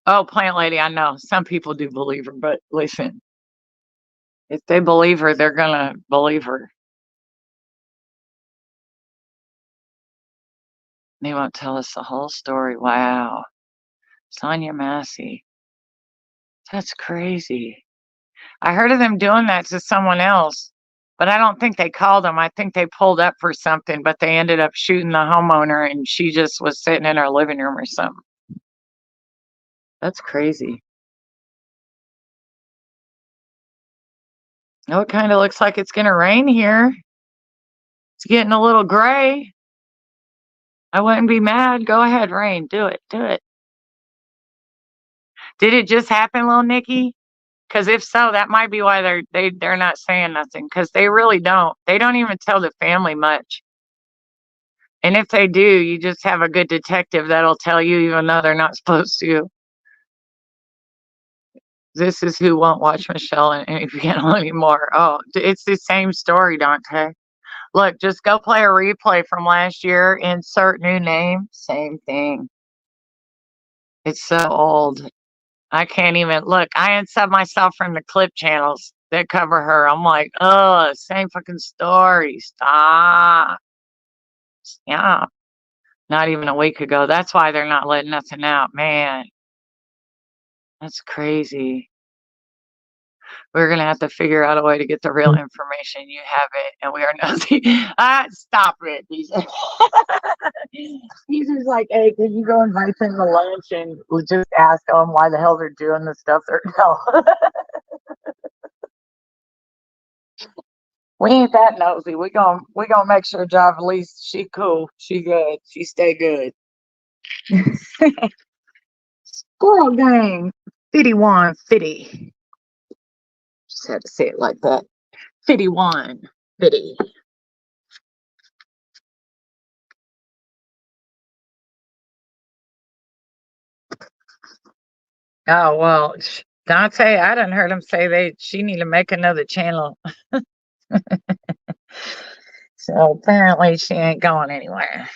oh, plant lady, I know. Some people do believe her, but listen, if they believe her, they're gonna believe her. They won't tell us the whole story. Wow. Sonia Massey. That's crazy. I heard of them doing that to someone else, but I don't think they called them. I think they pulled up for something, but they ended up shooting the homeowner and she just was sitting in her living room or something. That's crazy. Oh, it kind of looks like it's going to rain here. It's getting a little gray. I wouldn't be mad. Go ahead, rain. Do it. Do it. Did it just happen, little Nikki? Because if so, that might be why they're not saying nothing. Because they really don't. They don't even tell the family much. And if they do, you just have a good detective that'll tell you, even though they're not supposed to. This is who won't watch Michelle and any channel anymore. Oh, it's the same story, Dante. Look, just go play a replay from last year. Insert new name. Same thing. It's so old. I can't even look. I unsub myself from the clip channels that cover her. I'm like, oh, same fucking story. Stop. Yeah. Not even a week ago. That's why they're not letting nothing out. Man, that's crazy. We're going to have to figure out a way to get the real information. You have it, and we are nothing. Stop it. He's just like, hey, can you go invite them to lunch and we'll just ask them why the hell they're doing the stuff they're no. We ain't that nosy. We gonna make sure Javalise, she cool, she good, she stay good. Squirrel gang, 51, 50. Just had to say it like that. 51, 50. Oh well, Dante, I done heard him say she need to make another channel. So apparently she ain't going anywhere.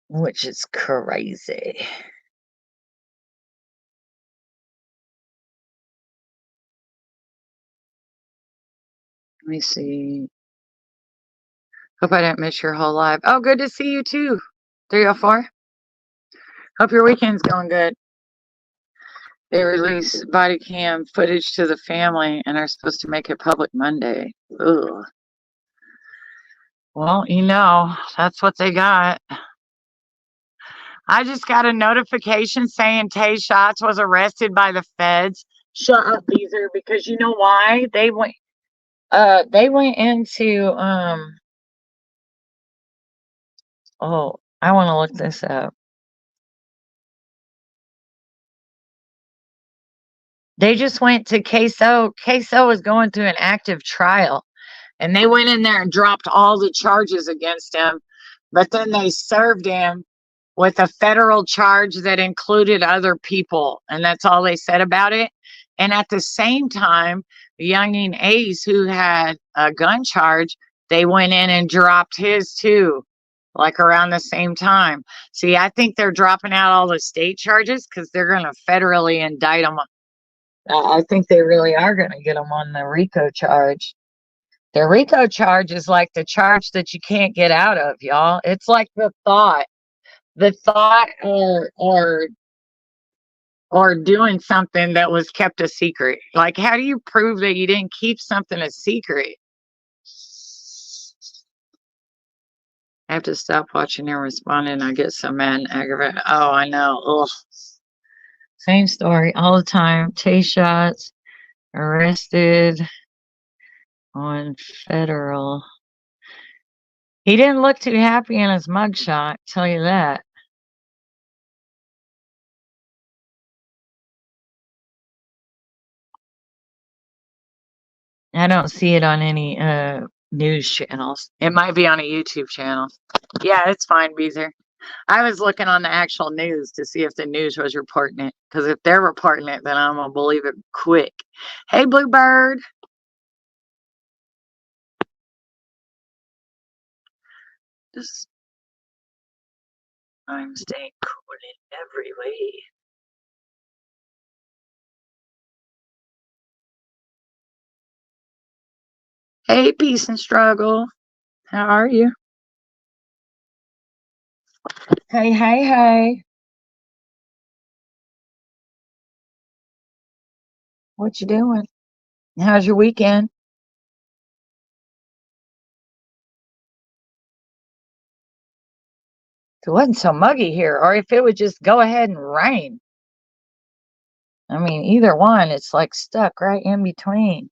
Which is crazy. Let me see. Hope I didn't miss your whole live. Oh, good to see you too. 304. Hope your weekend's going good. They release body cam footage to the family and are supposed to make it public Monday. Ugh. Well, you know, that's what they got. I just got a notification saying Tay Shots was arrested by the feds. Shut up, Beezer, because you know why? They went into oh, I want to look this up. They just went to Queso. Queso is going through an active trial. And they went in there and dropped all the charges against him. But then they served him with a federal charge that included other people. And that's all they said about it. And at the same time, Youngin Ace, who had a gun charge, they went in and dropped his too, like around the same time. See, I think they're dropping out all the state charges because they're going to federally indict them. I think they really are going to get them on the RICO charge. The RICO charge is like the charge that you can't get out of, y'all. It's like the thought or doing something that was kept a secret. Like, how do you prove that you didn't keep something a secret? I have to stop watching and responding. I get so mad and aggravated. Oh, I know. Ugh. Same story all the time. Tay shots, arrested on federal. He didn't look too happy in his mugshot, tell you that. I don't see it on any news channels. It might be on a YouTube channel. Yeah, it's fine, Beezer. I was looking on the actual news to see if the news was reporting it. Because if they're reporting it, then I'm going to believe it quick. Hey, Bluebird. Just, I'm staying cool in every way. Hey, Peace and Struggle. How are you? Hey, hey, hey. What you doing? How's your weekend? It wasn't so muggy here, or if it would just go ahead and rain. I mean, either one, it's like stuck right in between.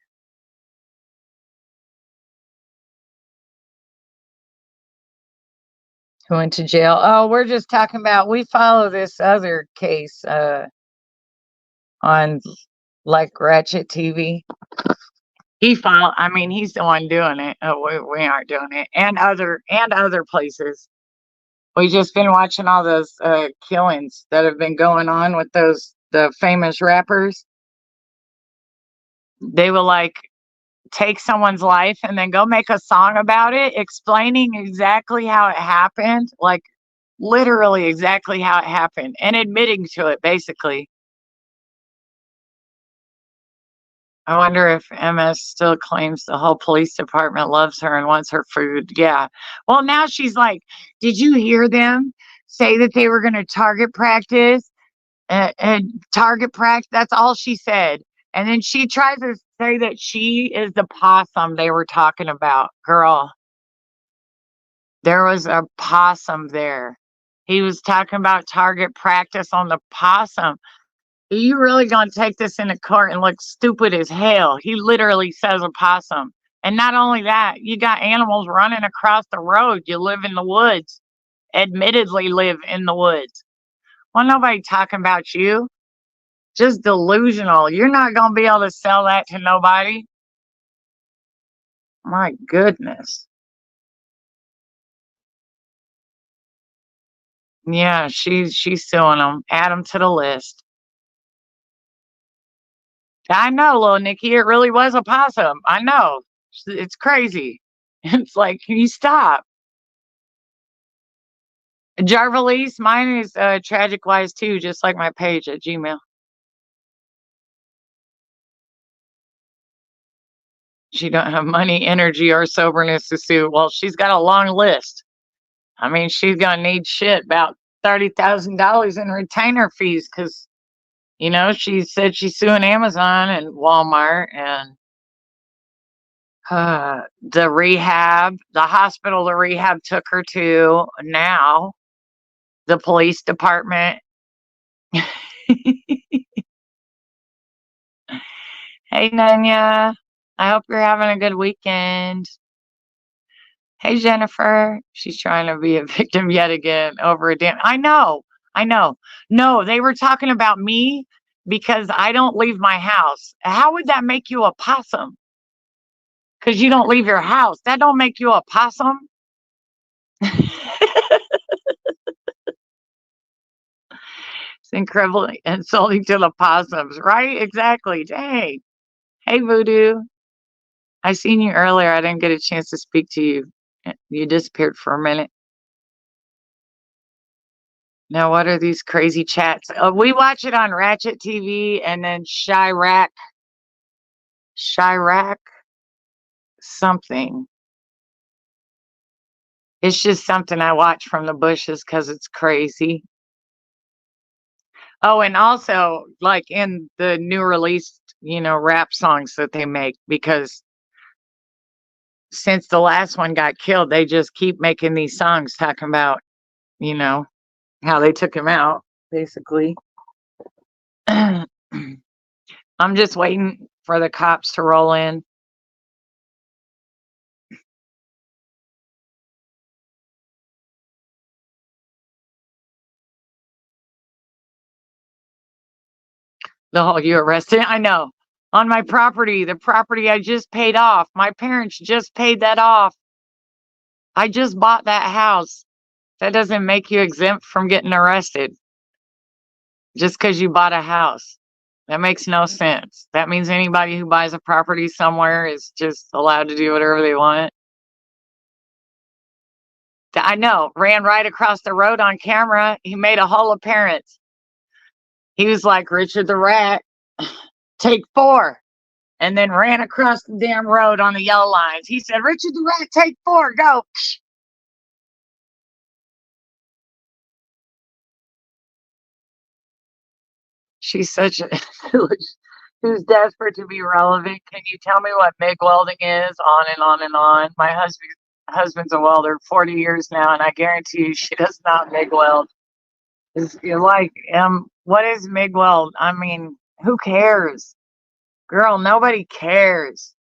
Who went to jail? Oh, we're just talking about, we follow this other case on like Ratchet TV. He's the one doing it. We aren't doing it. And other places. We just been watching all those killings that have been going on with the famous rappers. They will like take someone's life and then go make a song about it, explaining exactly how it happened, like literally exactly how it happened, and admitting to it, basically. I wonder if MS still claims the whole police department loves her and wants her food. Yeah. Well, now she's like, did you hear them say that they were going to target practice? And target practice, that's all she said. And then she tries to say that she is the possum they were talking about. Girl, there was a possum there. He was talking about target practice on the possum. You really gonna take this into court and look stupid as hell? He literally says a possum. And not only that, you got animals running across the road. You live in the woods. Admittedly live in the woods. Well, nobody talking about you. Just delusional. You're not gonna be able to sell that to nobody. My goodness. Yeah, she's suing them. Add them to the list. I know, little Nikki, it really was a possum. I know. It's crazy. It's like, can you stop? Jarvalise, mine is Tragic Wise too, just like my page at Gmail. She don't have money, energy, or soberness to sue. Well, she's got a long list. I mean, she's gonna need shit about $30,000 in retainer fees because she said she's suing Amazon and Walmart and the rehab, the hospital the rehab took her to, now the police department. Hey, Nanya. I hope you're having a good weekend. Hey, Jennifer. She's trying to be a victim yet again over a damn. I know. No, they were talking about me because I don't leave my house. How would that make you a possum? Because you don't leave your house. That don't make you a possum. It's incredibly insulting to the possums, right? Exactly. Dang. Hey, Voodoo. I seen you earlier. I didn't get a chance to speak to you. You disappeared for a minute. Now, what are these crazy chats? We watch it on Ratchet TV and then Chirac something. It's just something I watch from the bushes because it's crazy. Oh, and also like in the new released, rap songs that they make, because since the last one got killed, they just keep making these songs talking about, you know, how they took him out, basically. I'm just waiting for the cops to roll in. The whole you arrested? I know. On my property, the property I just paid off. My parents just paid that off. I just bought that house. That doesn't make you exempt from getting arrested just because you bought a house. That makes no sense. That means anybody who buys a property somewhere is just allowed to do whatever they want. I know. Ran right across the road on camera. He made a whole appearance. He was like, Richard the Rat, take 4. And then ran across the damn road on the yellow lines. He said, Richard the Rat, take 4, go. She's such a, who's desperate to be relevant. Can you tell me what MIG welding is? On and on and on. My husband's a welder 40 years now, and I guarantee you she does not MIG weld. You're like, what is MIG weld? I mean, who cares? Girl, nobody cares.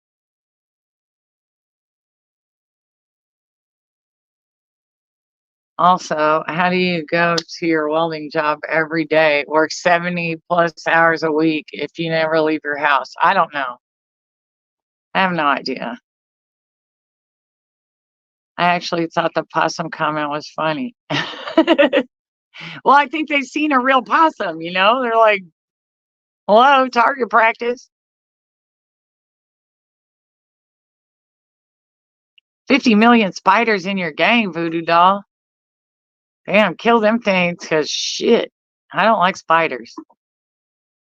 Also, how do you go to your welding job every day, work 70 plus hours a week if you never leave your house? I don't know. I have no idea. I actually thought the possum comment was funny. Well, I think they've seen a real possum, They're like, hello, target practice. 50 million spiders in your game, Voodoo Doll. Damn, kill them things, because shit, I don't like spiders.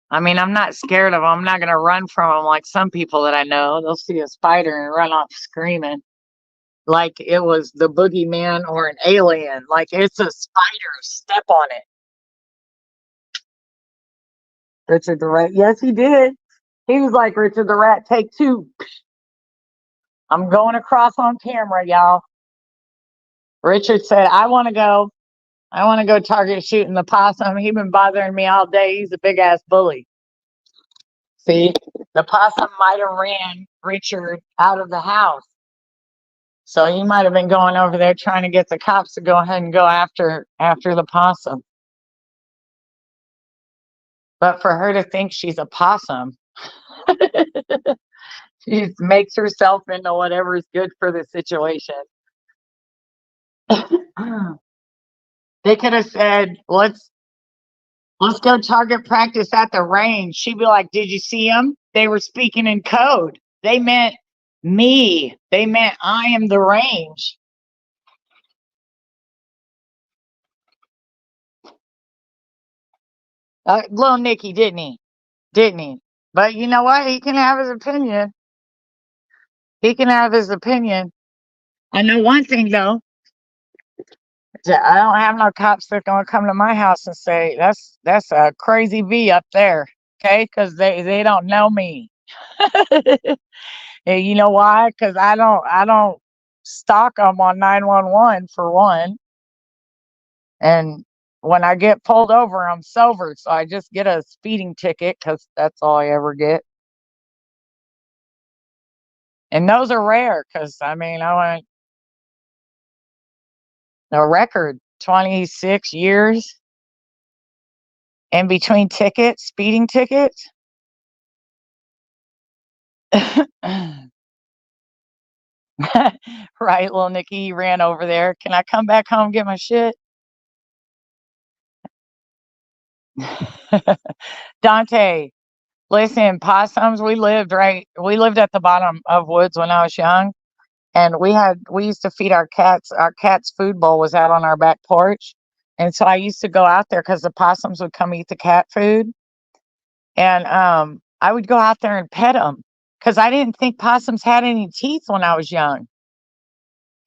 I mean, I'm not scared of them. I'm not going to run from them like some people that I know. They'll see a spider and run off screaming like it was the boogeyman or an alien. Like it's a spider. Step on it. Richard the Rat. Yes, he did. He was like, Richard the Rat, take 2. I'm going across on camera, y'all. Richard said, I want to go. I want to go target shooting the possum. He's been bothering me all day. He's a big ass bully. See, the possum might have ran Richard out of the house. So he might have been going over there trying to get the cops to go ahead and go after the possum. But for her to think she's a possum, she makes herself into whatever is good for the situation. They could have said, let's go target practice at the range. She'd be like, did you see them? They were speaking in code. They meant me. They meant I am the range. Little Nicky, didn't he? Didn't he? But you know what? He can have his opinion. He can have his opinion. I know one thing though. I don't have no cops that gonna come to my house and say that's a crazy V up there, okay? Because they don't know me. And you know why? Because I don't stalk them on 911 for one, and when I get pulled over, I'm sober, so I just get a speeding ticket because that's all I ever get. And those are rare because I mean I went a record 26 years in between tickets, speeding tickets. Right, little Nikki ran over there. Can I come back home and get my shit? Dante, listen, possums, we lived at the bottom of woods when I was young, and we used to feed our cats. Our cat's food bowl was out on our back porch. And so I used to go out there because the possums would come eat the cat food. And I would go out there and pet them because I didn't think possums had any teeth when I was young.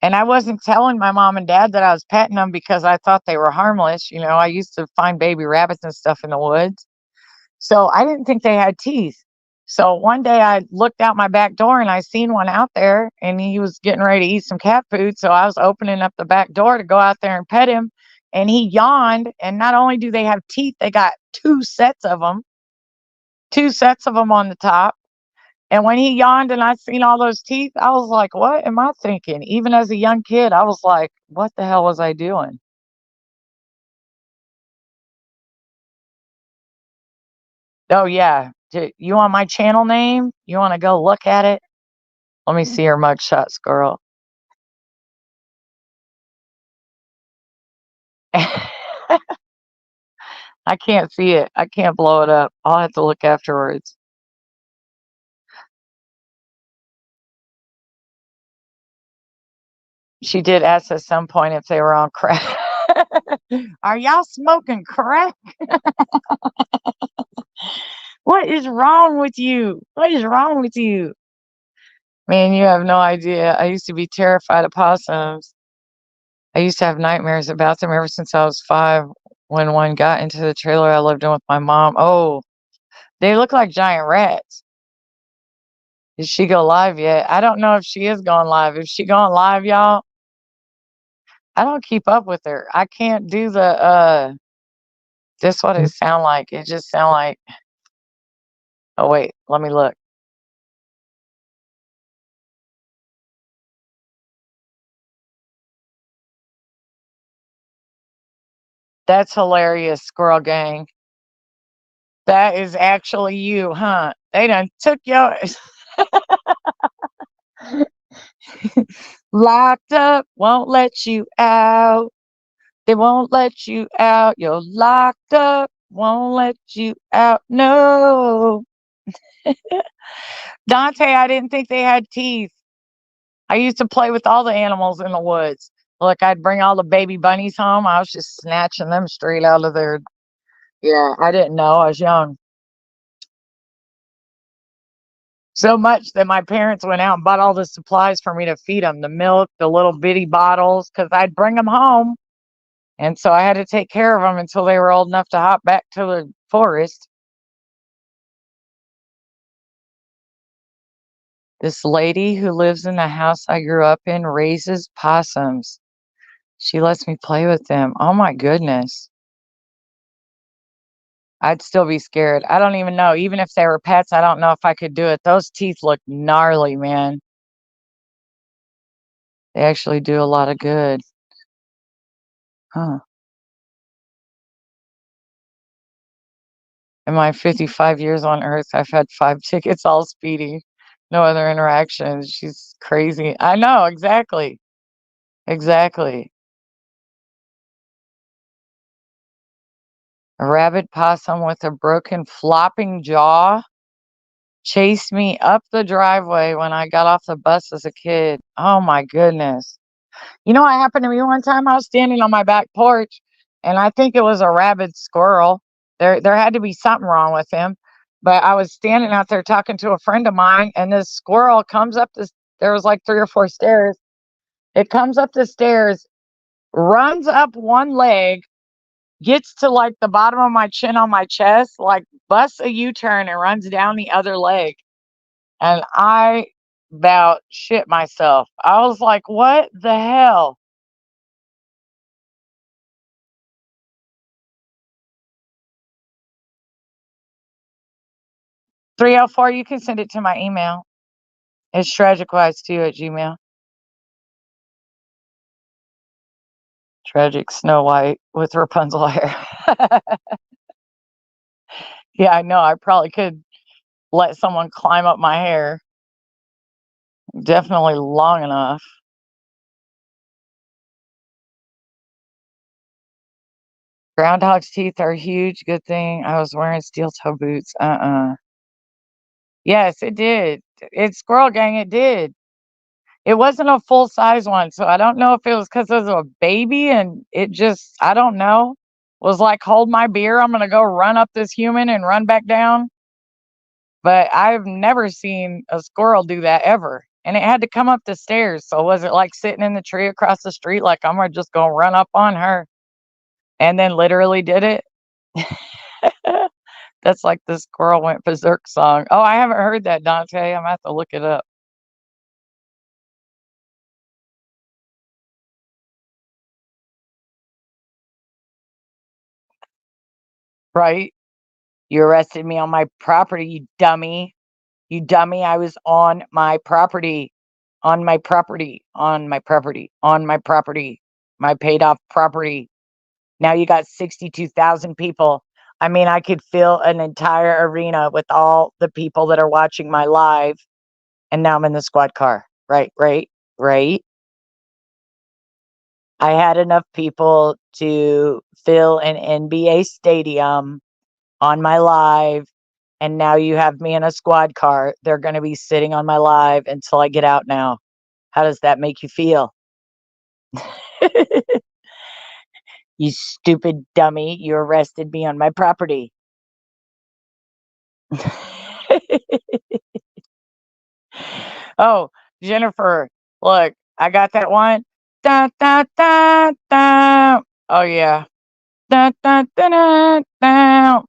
And I wasn't telling my mom and dad that I was petting them because I thought they were harmless. You know, I used to find baby rabbits and stuff in the woods. So I didn't think they had teeth. So one day I looked out my back door and I seen one out there and he was getting ready to eat some cat food. So I was opening up the back door to go out there and pet him. And he yawned. And not only do they have teeth, they got two sets of them on the top. And when he yawned and I seen all those teeth, I was like, what am I thinking? Even as a young kid, I was like, what the hell was I doing? Oh, yeah. You want my channel name? You want to go look at it? Let me see her mugshot, squirrel. I can't see it. I can't blow it up. I'll have to look afterwards. She did ask at some point if they were on crack. Are y'all smoking crack? What is wrong with you? What is wrong with you? Man, you have no idea. I used to be terrified of possums. I used to have nightmares about them ever since I was 5 when one got into the trailer I lived in with my mom. Oh, they look like giant rats. Did she go live yet? I don't know if she is going live. If she going live, y'all, I don't keep up with her. I can't do the this what it sound like. It just sound like, oh wait, let me look. That's hilarious, Squirrel Gang. That is actually you, huh? They done took yours. Locked up, won't let you out. They won't let you out. You're locked up, won't let you out. No. Dante, I didn't think they had teeth. I used to play with all the animals in the woods. Look, I'd bring all the baby bunnies home. I was just snatching them straight out of their. Yeah, I didn't know. I was young. So much that my parents went out and bought all the supplies for me to feed them, the milk, the little bitty bottles, because I'd bring them home. And so I had to take care of them until they were old enough to hop back to the forest. This lady who lives in the house I grew up in raises possums. She lets me play with them. Oh my goodness. I'd still be scared. I don't even know. Even if they were pets, I don't know if I could do it. Those teeth look gnarly, man. They actually do a lot of good. Huh. In my 55 years on Earth, I've had 5 tickets, all speedy. No other interactions. She's crazy. I know, exactly. Exactly. A rabid possum with a broken flopping jaw chased me up the driveway when I got off the bus as a kid. Oh my goodness. You know what happened to me one time? I was standing on my back porch and I think it was a rabid squirrel. There had to be something wrong with him. But I was standing out there talking to a friend of mine and this squirrel comes up this there was like 3 or 4 stairs. It comes up the stairs, runs up one leg, gets to like the bottom of my chin on my chest, like busts a U-turn and runs down the other leg. And I about shit myself. I was like, what the hell? 304, you can send it to my email. It's tragicwise2 at Gmail. Tragic Snow White with Rapunzel hair. Yeah, I know. I probably could let someone climb up my hair. Definitely long enough. Groundhog's teeth are huge. Good thing I was wearing steel toe boots. Yes, it did. It's Squirrel Gang. It did. It wasn't a full size one, so I don't know if it was because it was a baby and it just, I don't know, was like, hold my beer. I'm going to go run up this human and run back down. But I've never seen a squirrel do that ever. And it had to come up the stairs. So was it like sitting in the tree across the street, like I'm just going to run up on her and then literally did it? That's like the Squirrel Went Berserk song. Oh, I haven't heard that, Dante. I'm going to have to look it up. Right? You arrested me on my property, you dummy. You dummy. I was on my property. On my property. On my property. On my property. My paid off property. Now you got 62,000 people. I mean, I could fill an entire arena with all the people that are watching my live. And now I'm in the squad car. Right, right, right. I had enough people to fill an NBA stadium on my live. And now you have me in a squad car. They're going to be sitting on my live until I get out now. How does that make you feel? You stupid dummy. You arrested me on my property. Oh, Jennifer, look, I got that one. Da, da, da, da. Oh, yeah. Da, da, da, da, da.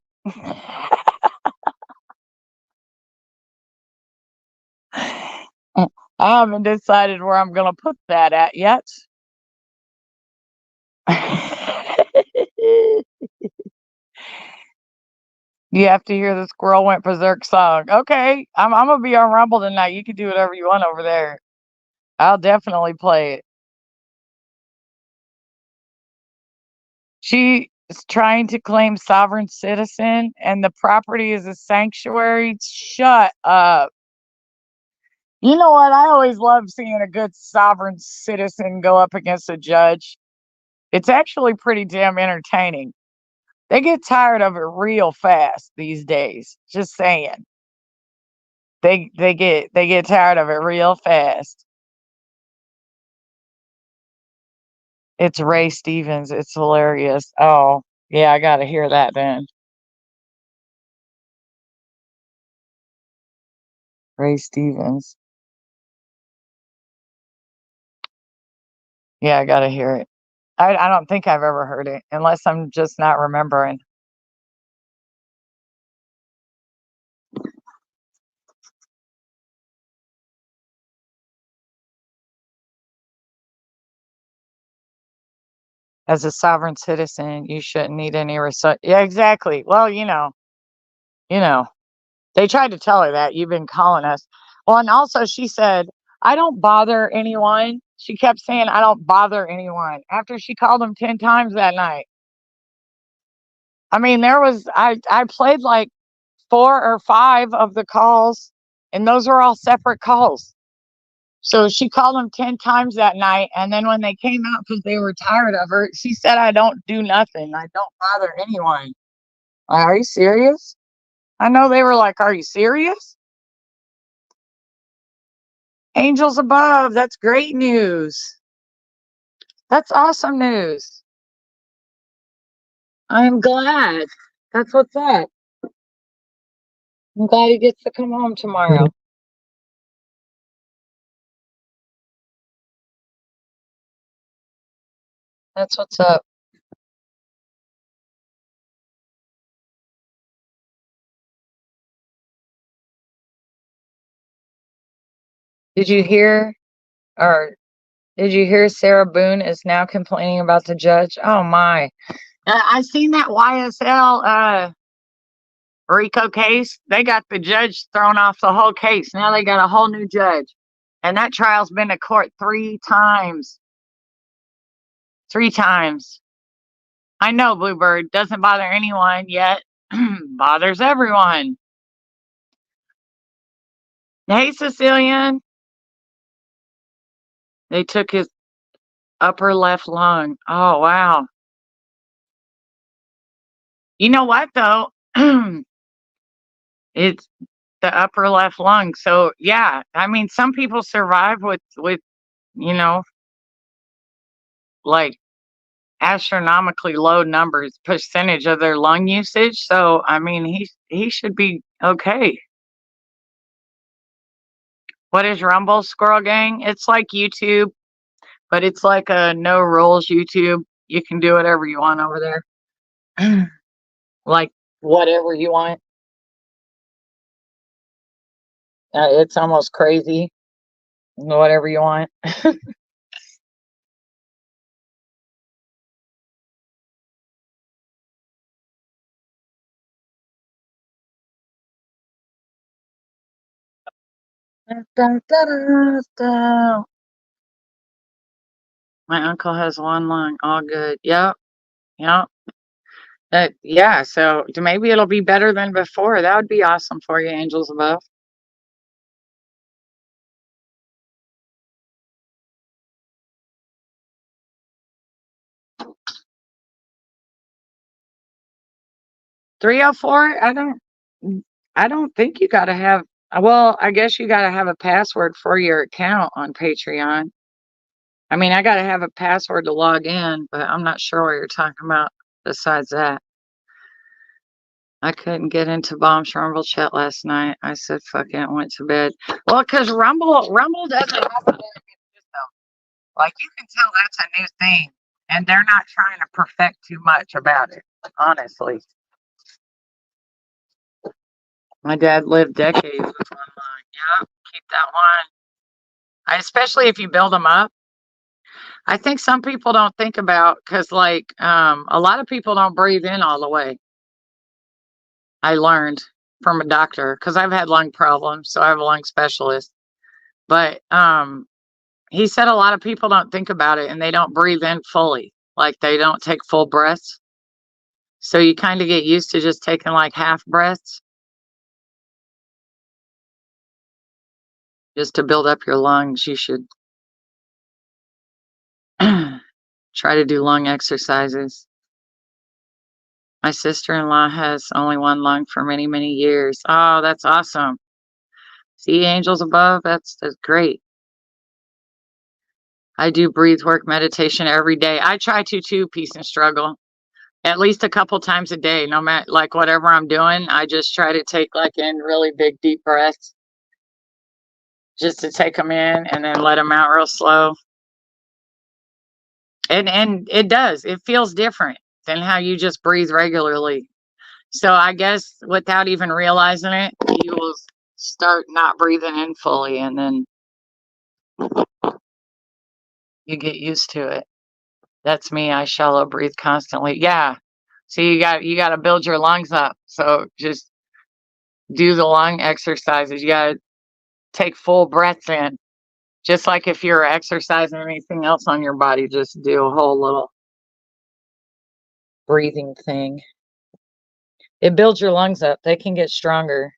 I haven't decided where I'm going to put that at yet. You have to hear the Squirrel Went Berserk song. Okay, I'm gonna be on Rumble tonight. You can do whatever you want over there. I'll definitely play it. She is trying to claim sovereign citizen, and the property is a sanctuary. Shut up. You know what? I always love seeing a good sovereign citizen go up against a judge. It's actually pretty damn entertaining. They get tired of it real fast these days. Just saying. They get tired of it real fast. It's Ray Stevens. It's hilarious. Oh, yeah, I gotta hear that then. Ray Stevens. Yeah, I gotta hear it. I don't think I've ever heard it, unless I'm just not remembering. As a sovereign citizen, you shouldn't need any Yeah, exactly. Well, you know, they tried to tell her that. You've been calling us. Well, and also she said, I don't bother anyone. She kept saying, I don't bother anyone after she called him 10 times that night. I mean, I played like 4 or 5 of the calls, and those were all separate calls. So she called them 10 times that night, and then when they came out because they were tired of her, she said, I don't do nothing. I don't bother anyone. Are you serious? I know they were like, are you serious? Angels above. That's great news. That's awesome news. I'm glad. That's what's up. I'm glad he gets to come home tomorrow. That's what's up. Did you hear or did you hear Sarah Boone is now complaining about the judge? Oh my. I seen that YSL RICO case. They got the judge thrown off the whole case. Now they got a whole new judge. And that trial's been to court 3 times. 3 times. I know Bluebird doesn't bother anyone yet. Bothers everyone. Hey, Sicilian. They took his upper left lung. Oh, wow. You know what though? It's the upper left lung. So yeah, I mean, some people survive with you know like astronomically low numbers percentage of their lung usage. So I mean, he should be okay. What is Rumble, Squirrel Gang? It's like YouTube, but it's like a no rules YouTube. You can do whatever you want over there. Like whatever you want. It's almost crazy. Whatever you want. My uncle has one lung. All good. Yep. Yep. Yeah. So maybe it'll be better than before. That would be awesome for you, angels above. $304. I don't think you got to have. Well, I guess you got to have a password for your account on Patreon. I mean, I got to have a password to log in, but I'm not sure what you're talking about besides that. I couldn't get into Bomb's Rumble chat last night. I said, fuck it, and went to bed. Well, because Rumble doesn't have a very good system. Like, you can tell that's a new thing, and they're not trying to perfect too much about it, honestly. My dad lived decades with one line. Yep, keep that one. Especially if you build them up. I think some people don't think about, because, like, a lot of people don't breathe in all the way. I learned from a doctor because I've had lung problems, so I have a lung specialist. But he said a lot of people don't think about it and they don't breathe in fully, like they don't take full breaths. So you kind of get used to just taking like half breaths just to build up your lungs. You should try to do lung exercises. My sister-in-law has only one lung for many, many years. Oh, that's awesome. See angels above? That's great. I do breathe work meditation every day. I try to too, peace and struggle. At least a couple times a day, no matter like whatever I'm doing, I just try to take like in really big deep breaths. Just to take them in and then let them out real slow. And it does. It feels different than how you just breathe regularly. So I guess without even realizing it, you will start not breathing in fully and then you get used to it. That's me. I shallow breathe constantly. Yeah. So you got to build your lungs up. So just do the lung exercises. You got to take full breaths in. Just like if you're exercising anything else on your body, just do a whole little breathing thing. It builds your lungs up. They can get stronger.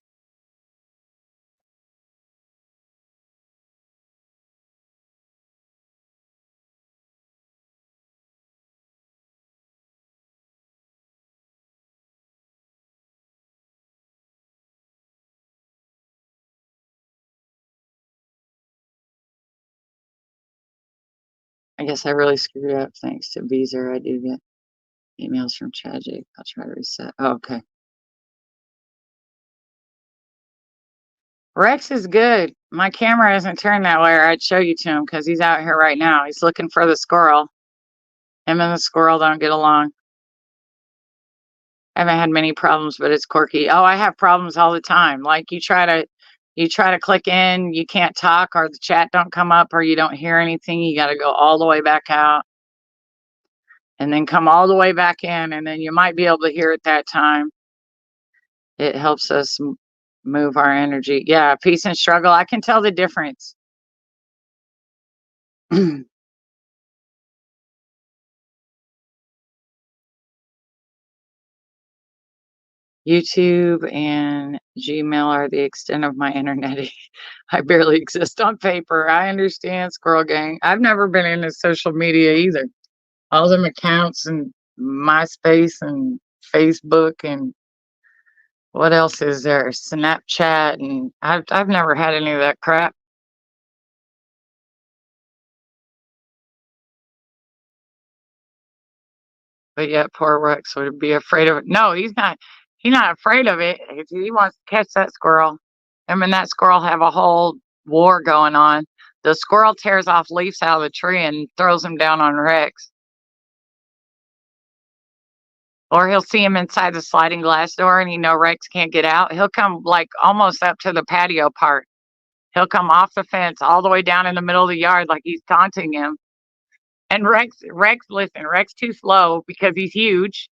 I guess I really screwed up thanks to Beezer. I do get emails from Tragic. I'll try to reset. Oh, okay. Rex is good. My camera isn't turned that way, or I'd show you to him because he's out here right now. He's looking for the squirrel. Him and the squirrel don't get along. I haven't had many problems, but it's quirky. Oh, I have problems all the time. Like you try to click in, you can't talk, or the chat don't come up, or you don't hear anything. You got to go all the way back out and then come all the way back in, and then you might be able to hear it that time. It helps us move our energy. Yeah, peace and struggle. I can tell the difference. YouTube and Gmail are the extent of my internet. I barely exist on paper. I understand, Squirrel Gang. I've never been into social media either. All them accounts and MySpace and Facebook, and what else is there? Snapchat, and I've never had any of that crap. But yet poor Rex would be afraid of it. No, he's not. He's not afraid of it. He wants to catch that squirrel. Him and that squirrel have a whole war going on. The squirrel tears off leaves out of the tree and throws them down on Rex. Or he'll see him inside the sliding glass door and Rex can't get out. He'll come like almost up to the patio part. He'll come off the fence all the way down in the middle of the yard like he's taunting him. And listen, Rex too slow because he's huge.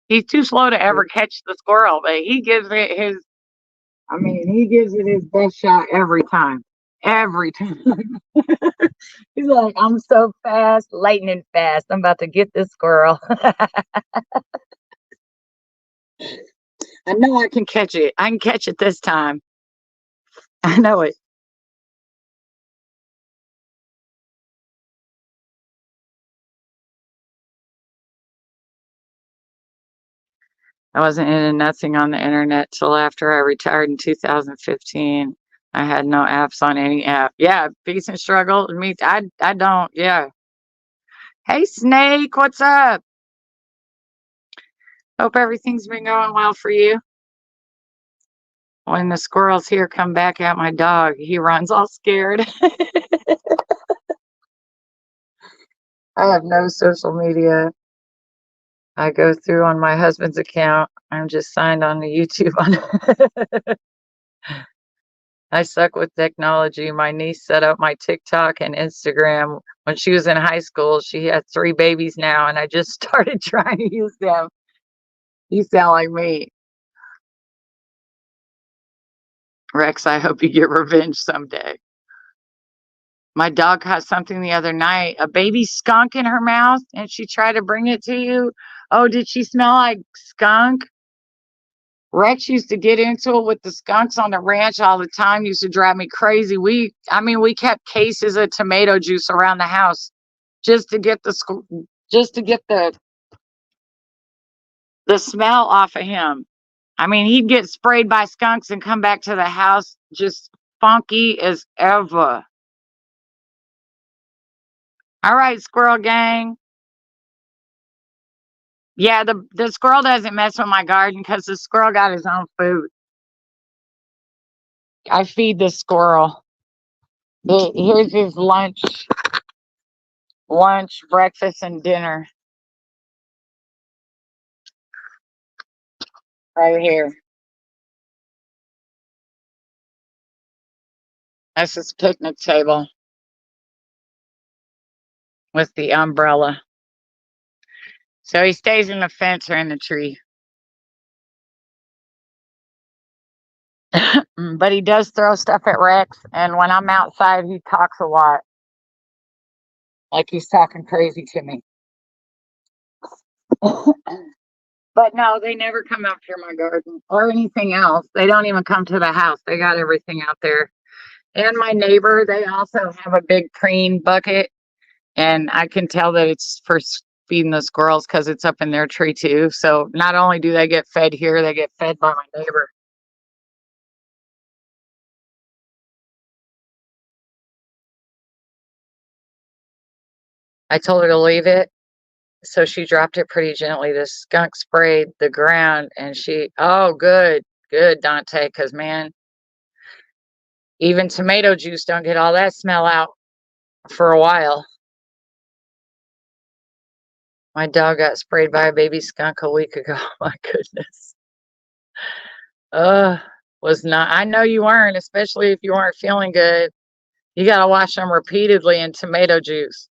He's too slow to ever catch the squirrel, but he gives it his best shot every time. Every time. He's like, I'm so fast, lightning fast. I'm about to get this squirrel. I know I can catch it. I can catch it this time. I know it. I wasn't into nothing on the internet till after I retired in 2015. I had no apps on any app. Yeah, peace and struggle. Me, I don't. Yeah. Hey, Snake, what's up? Hope everything's been going well for you. When the squirrels here come back at my dog, he runs all scared. I have no social media. I go through on my husband's account. I'm just signed on to YouTube on I suck with technology. My niece set up my TikTok and Instagram when she was in high school. She has 3 babies now, and I just started trying to use them. You sound like me. Rex, I hope you get revenge someday. My dog caught something the other night, a baby skunk in her mouth, and she tried to bring it to you. Oh, did she smell like skunk? Rex used to get into it with the skunks on the ranch all the time. Used to drive me crazy. We kept cases of tomato juice around the house just to get the smell off of him. He'd get sprayed by skunks and come back to the house just funky as ever. All right, squirrel gang. Yeah, the squirrel doesn't mess with my garden because the squirrel got his own food. I feed the squirrel. Here's his lunch, breakfast, and dinner. Right here. That's his picnic table with the umbrella. So he stays in the fence or in the tree. But he does throw stuff at Rex, and when I'm outside, he talks a lot. Like he's talking crazy to me. But no, they never come out near my garden or anything else. They don't even come to the house. They got everything out there. And my neighbor, they also have a big preen bucket, and I can tell that it's for feeding the squirrels because it's up in their tree too. So not only do they get fed here, they get fed by my neighbor. I told her to leave it, so she dropped it pretty gently. The skunk sprayed the ground, and oh, good, Dante, because man, even tomato juice don't get all that smell out for a while. My dog got sprayed by a baby skunk a week ago. My goodness. Was not. I know you weren't, especially if you weren't feeling good. You got to wash them repeatedly in tomato juice.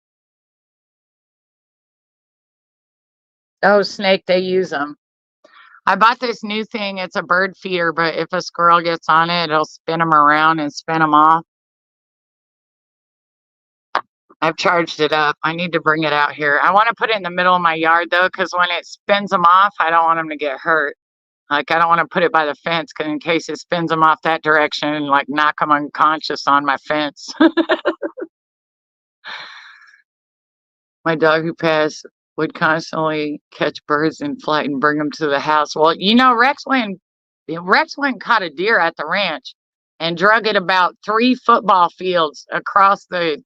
Oh, Snake, they use them. I bought this new thing. It's a bird feeder, but if a squirrel gets on it, it'll spin them around and spin them off. I've charged it up. I need to bring it out here. I want to put it in the middle of my yard, though, because when it spins them off, I don't want them to get hurt. Like, I don't want to put it by the fence because in case it spins them off that direction and, like, knock them unconscious on my fence. My dog who passed would constantly catch birds in flight and bring them to the house. Well, Rex went and caught a deer at the ranch and drug it about 3 football fields across the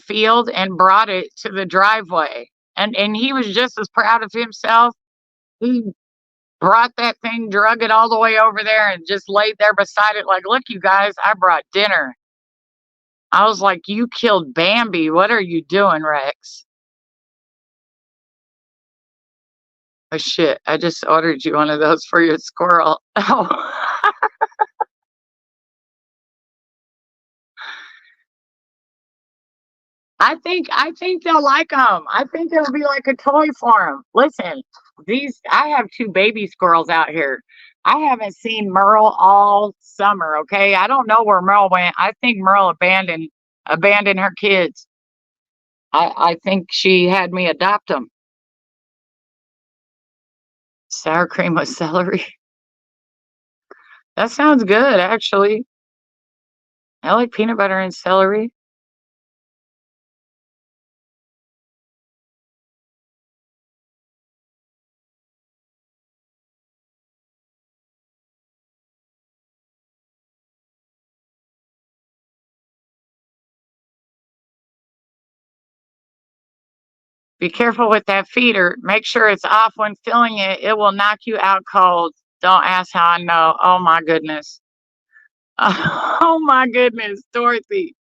field and brought it to the driveway. And he was just as proud of himself. He brought that thing, drug it all the way over there, and just laid there beside it like, look, you guys, I brought dinner. I was like, you killed Bambi. What are you doing, Rex? Oh, shit. I just ordered you one of those for your squirrel. Oh. I think they'll like them. I think it'll be like a toy for them. Listen, I have 2 baby squirrels out here. I haven't seen Merle all summer. Okay, I don't know where Merle went. I think Merle abandoned her kids. I think she had me adopt them. Sour cream with celery. That sounds good, actually. I like peanut butter and celery. Be careful with that feeder. Make sure it's off when filling it. It will knock you out cold. Don't ask how I know. Oh my goodness. Oh my goodness, Dorothy.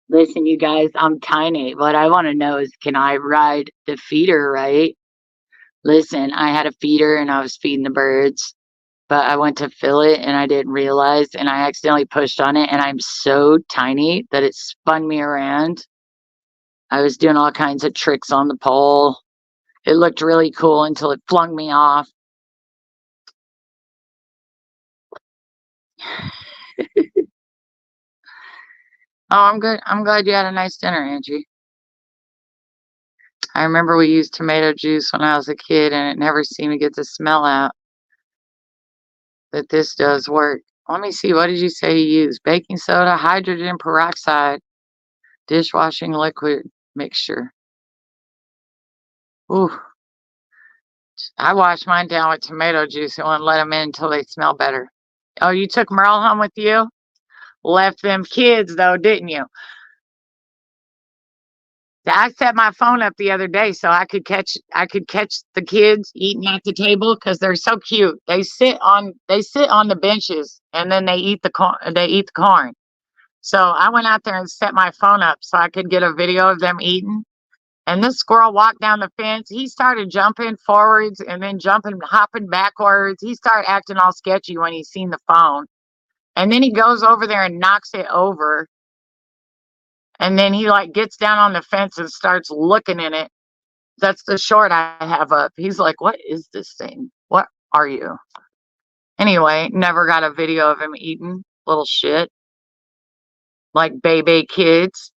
Listen, you guys, I'm tiny. What I want to know is, can I ride the feeder, right? Listen, I had a feeder and I was feeding the birds, but I went to fill it and I didn't realize, and I accidentally pushed on it, and I'm so tiny that it spun me around. I was doing all kinds of tricks on the pole. It looked really cool until it flung me off. Oh, I'm good. I'm glad you had a nice dinner, Angie. I remember we used tomato juice when I was a kid and it never seemed to get the smell out. But this does work. Let me see. What did you say you used? Baking soda, hydrogen peroxide, dishwashing liquid mixture. Ooh. I washed mine down with tomato juice and wouldn't let them in until they smell better. Oh, you took Merle home with you? Left them kids though, didn't you? I set my phone up the other day so I could catch the kids eating at the table because they're so cute. They sit on the benches and then they eat the corn. They eat the corn. So I went out there and set my phone up so I could get a video of them eating. And this squirrel walked down the fence. He started jumping forwards and then hopping backwards. He started acting all sketchy when he seen the phone. And then he goes over there and knocks it over. And then he like gets down on the fence and starts looking in it. That's the short I have up. He's like, what is this thing? What are you? Anyway, never got a video of him eating. Little shit. Like baby kids.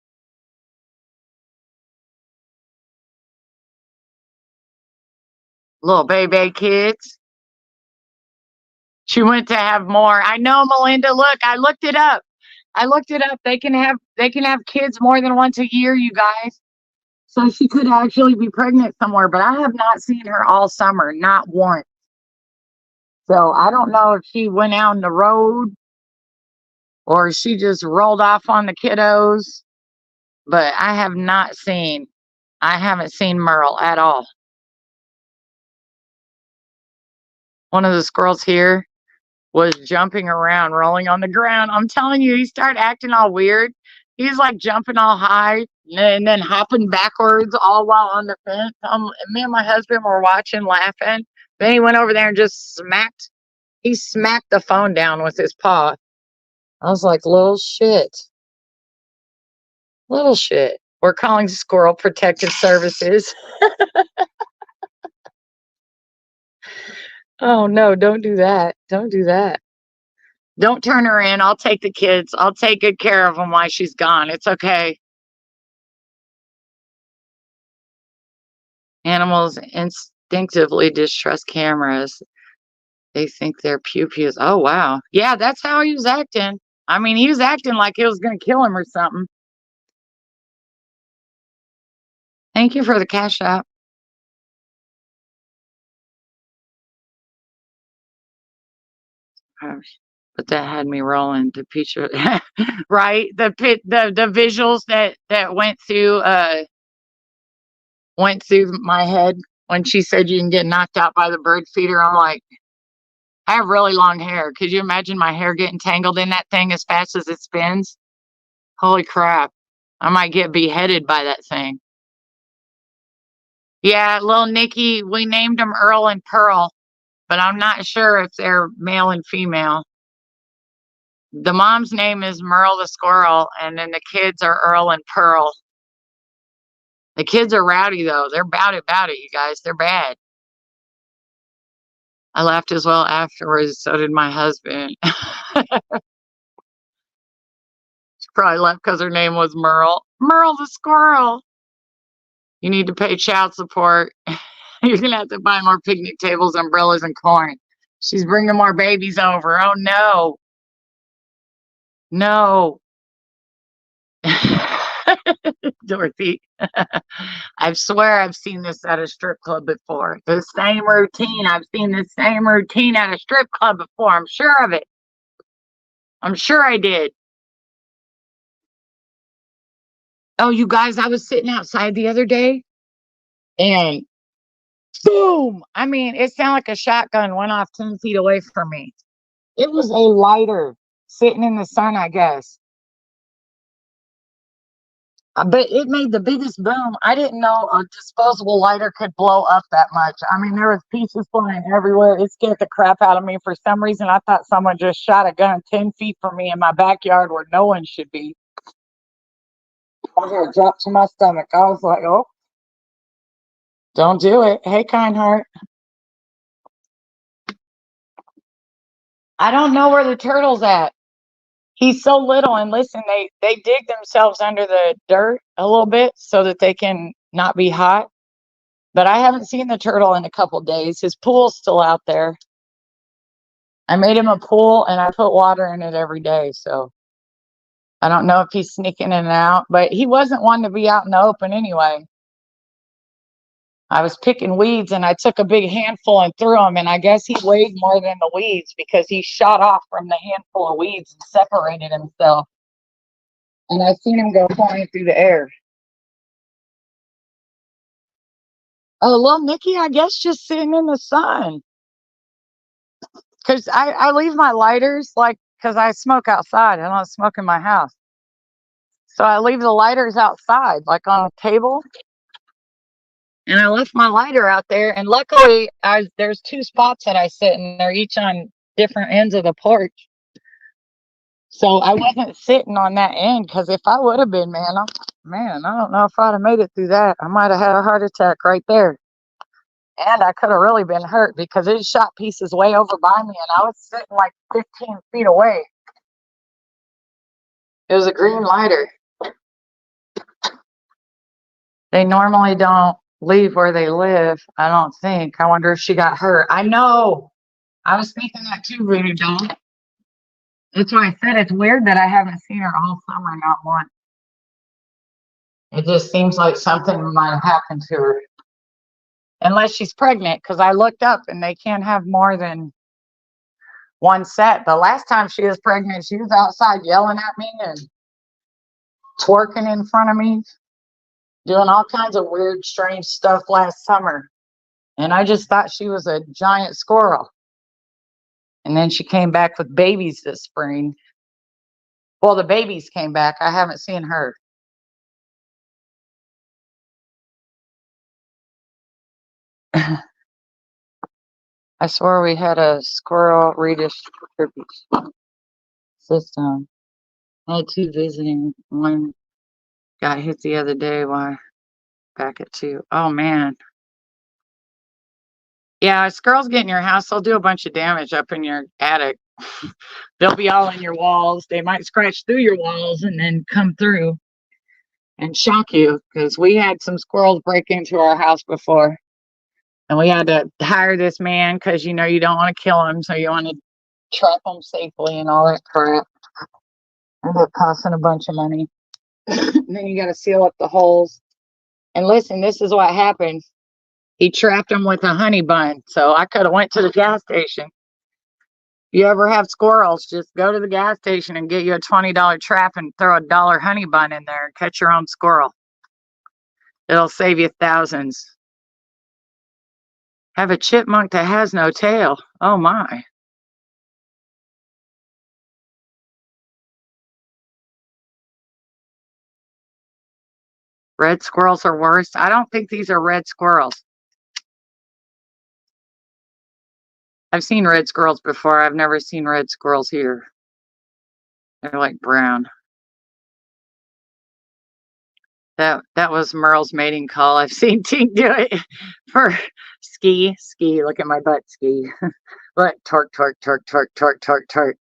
Little baby kids. She went to have more. I know, Melinda. Look, I looked it up. They can have kids more than once a year, you guys. So she could actually be pregnant somewhere, but I have not seen her all summer, not once. So I don't know if she went out on the road or she just rolled off on the kiddos, but I haven't seen Merle at all. One of the squirrels here was jumping around, rolling on the ground. I'm telling you, he started acting all weird. He's like jumping all high and then hopping backwards all while on the fence. Me and my husband were watching, laughing. Then he went over there and just smacked the phone down with his paw. I was like, little shit. Little shit. We're calling Squirrel Protective Services. Oh no, don't do that. Don't do that. Don't turn her in. I'll take the kids. I'll take good care of them while she's gone. It's okay. Animals instinctively distrust cameras. They think they're pew pews. Oh wow. Yeah, that's how he was acting. I mean, he was acting like it was going to kill him or something. Thank you for the cash app. But that had me rolling the picture, right? The visuals that went through my head when she said you can get knocked out by the bird feeder. I'm like, I have really long hair. Could you imagine my hair getting tangled in that thing as fast as it spins? Holy crap. I might get beheaded by that thing. Yeah, little Nicky, we named them Earl and Pearl, but I'm not sure if they're male and female. The mom's name is Merle the squirrel, and then the kids are Earl and Pearl. The kids are rowdy, though. They're about it, you guys. They're bad. I laughed as well afterwards. So did my husband. She probably left because her name was Merle. Merle the squirrel. You need to pay child support. You're going to have to buy more picnic tables, umbrellas, and corn. She's bringing more babies over. Oh, no. No. Dorothy. I swear I've seen this at a strip club before. The same routine. I've seen the same routine at a strip club before. I'm sure of it. I'm sure I did. Oh, you guys, I was sitting outside the other day and boom. I mean, it sounded like a shotgun went off 10 feet away from me. It was a lighter sitting in the sun, I guess. But it made the biggest boom. I didn't know a disposable lighter could blow up that much. I mean, there was pieces flying everywhere. It scared the crap out of me. For some reason, I thought someone just shot a gun 10 feet from me in my backyard where no one should be. My heart dropped to my stomach. I was like, oh, don't do it. Hey, kind heart. I don't know where the turtle's at. He's so little, and listen, they dig themselves under the dirt a little bit so that they can not be hot. But I haven't seen the turtle in a couple days. His pool's still out there. I made him a pool and I put water in it every day. So I don't know if he's sneaking in and out, but he wasn't one to be out in the open anyway. I was picking weeds and I took a big handful and threw him, and I guess he weighed more than the weeds because he shot off from the handful of weeds and separated himself. And I seen him go flying through the air. Oh, little Nicky, I guess just sitting in the sun. Because I leave my lighters, like, because I smoke outside. I don't smoke in my house. So I leave the lighters outside, like on a table. And I left my lighter out there. And luckily, there's two spots that I sit in. They're each on different ends of the porch. So I wasn't sitting on that end, because if I would have been, man, I don't know if I'd have made it through that. I might have had a heart attack right there. And I could have really been hurt because it shot pieces way over by me, and I was sitting like 15 feet away. It was a green lighter. They normally don't leave where they live, I don't think. I wonder if she got hurt. I know. I was thinking that too, Voodoo Doll. That's why I said it's weird that I haven't seen her all summer, not once. It just seems like something might have happened to her. Unless she's pregnant, because I looked up and they can't have more than one set. The last time she was pregnant, she was outside yelling at me and twerking in front of me, doing all kinds of weird, strange stuff last summer. And I just thought she was a giant squirrel. And then she came back with babies this spring. Well, the babies came back. I haven't seen her. I swear we had a squirrel redistribution system. I had two visiting. One got hit the other day while back at 2. Oh, man. Yeah, squirrels get in your house. They'll do a bunch of damage up in your attic. They'll be all in your walls. They might scratch through your walls and then come through and shock you, because we had some squirrels break into our house before. And we had to hire this man because, you don't want to kill him. So you want to trap them safely and all that crap. End up costing a bunch of money. And then you got to seal up the holes. And listen, this is what happened. He trapped them with a honey bun. So I could have went to the gas station. You ever have squirrels, just go to the gas station and get you a $20 trap and throw $1 honey bun in there and catch your own squirrel. It'll save you thousands. Have a chipmunk that has no tail. Oh my. Red squirrels are worse. I don't think these are red squirrels. I've seen red squirrels before. I've never seen red squirrels here. They're like brown. That was Merle's mating call. I've seen Tink do it for ski. Look at my butt, ski. Look, torque, torque, torque, torque, torque, torque, torque.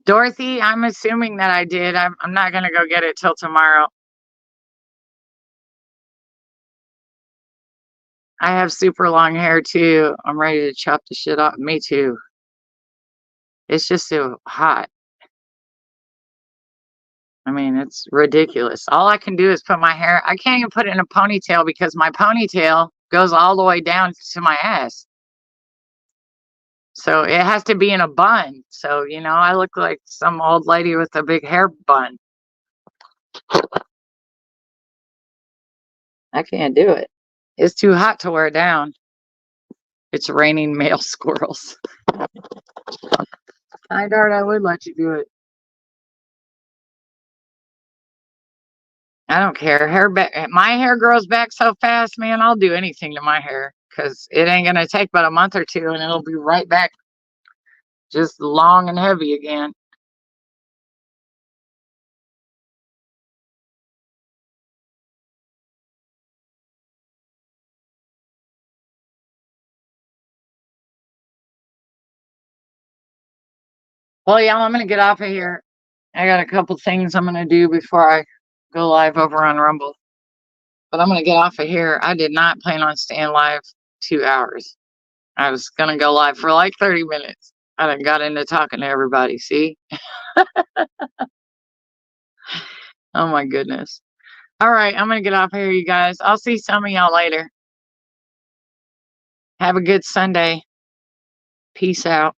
Dorothy, I'm assuming that I did. I'm not gonna go get it till tomorrow. I have super long hair too. I'm ready to chop the shit off. Me too. It's just so hot. I mean, it's ridiculous. All I can do is put my hair. I can't even put it in a ponytail because my ponytail goes all the way down to my ass. So it has to be in a bun. So, you know, I look like some old lady with a big hair bun. I can't do it. It's too hot to wear down. It's raining male squirrels. Hi, Dart, I would let you do it. I don't care. My hair grows back so fast, man. I'll do anything to my hair because it ain't gonna take but a month or two, and it'll be right back, just long and heavy again. Well, yeah, I'm gonna get off of here. I got a couple things I'm gonna do before I go live over on Rumble. But I'm gonna get off of here. I did not plan on staying live 2 hours. I was gonna go live for like 30 minutes. I done got into talking to everybody. See? Oh my goodness. All right, I'm gonna get off here, you guys. I'll see some of y'all later. Have a good Sunday. Peace out.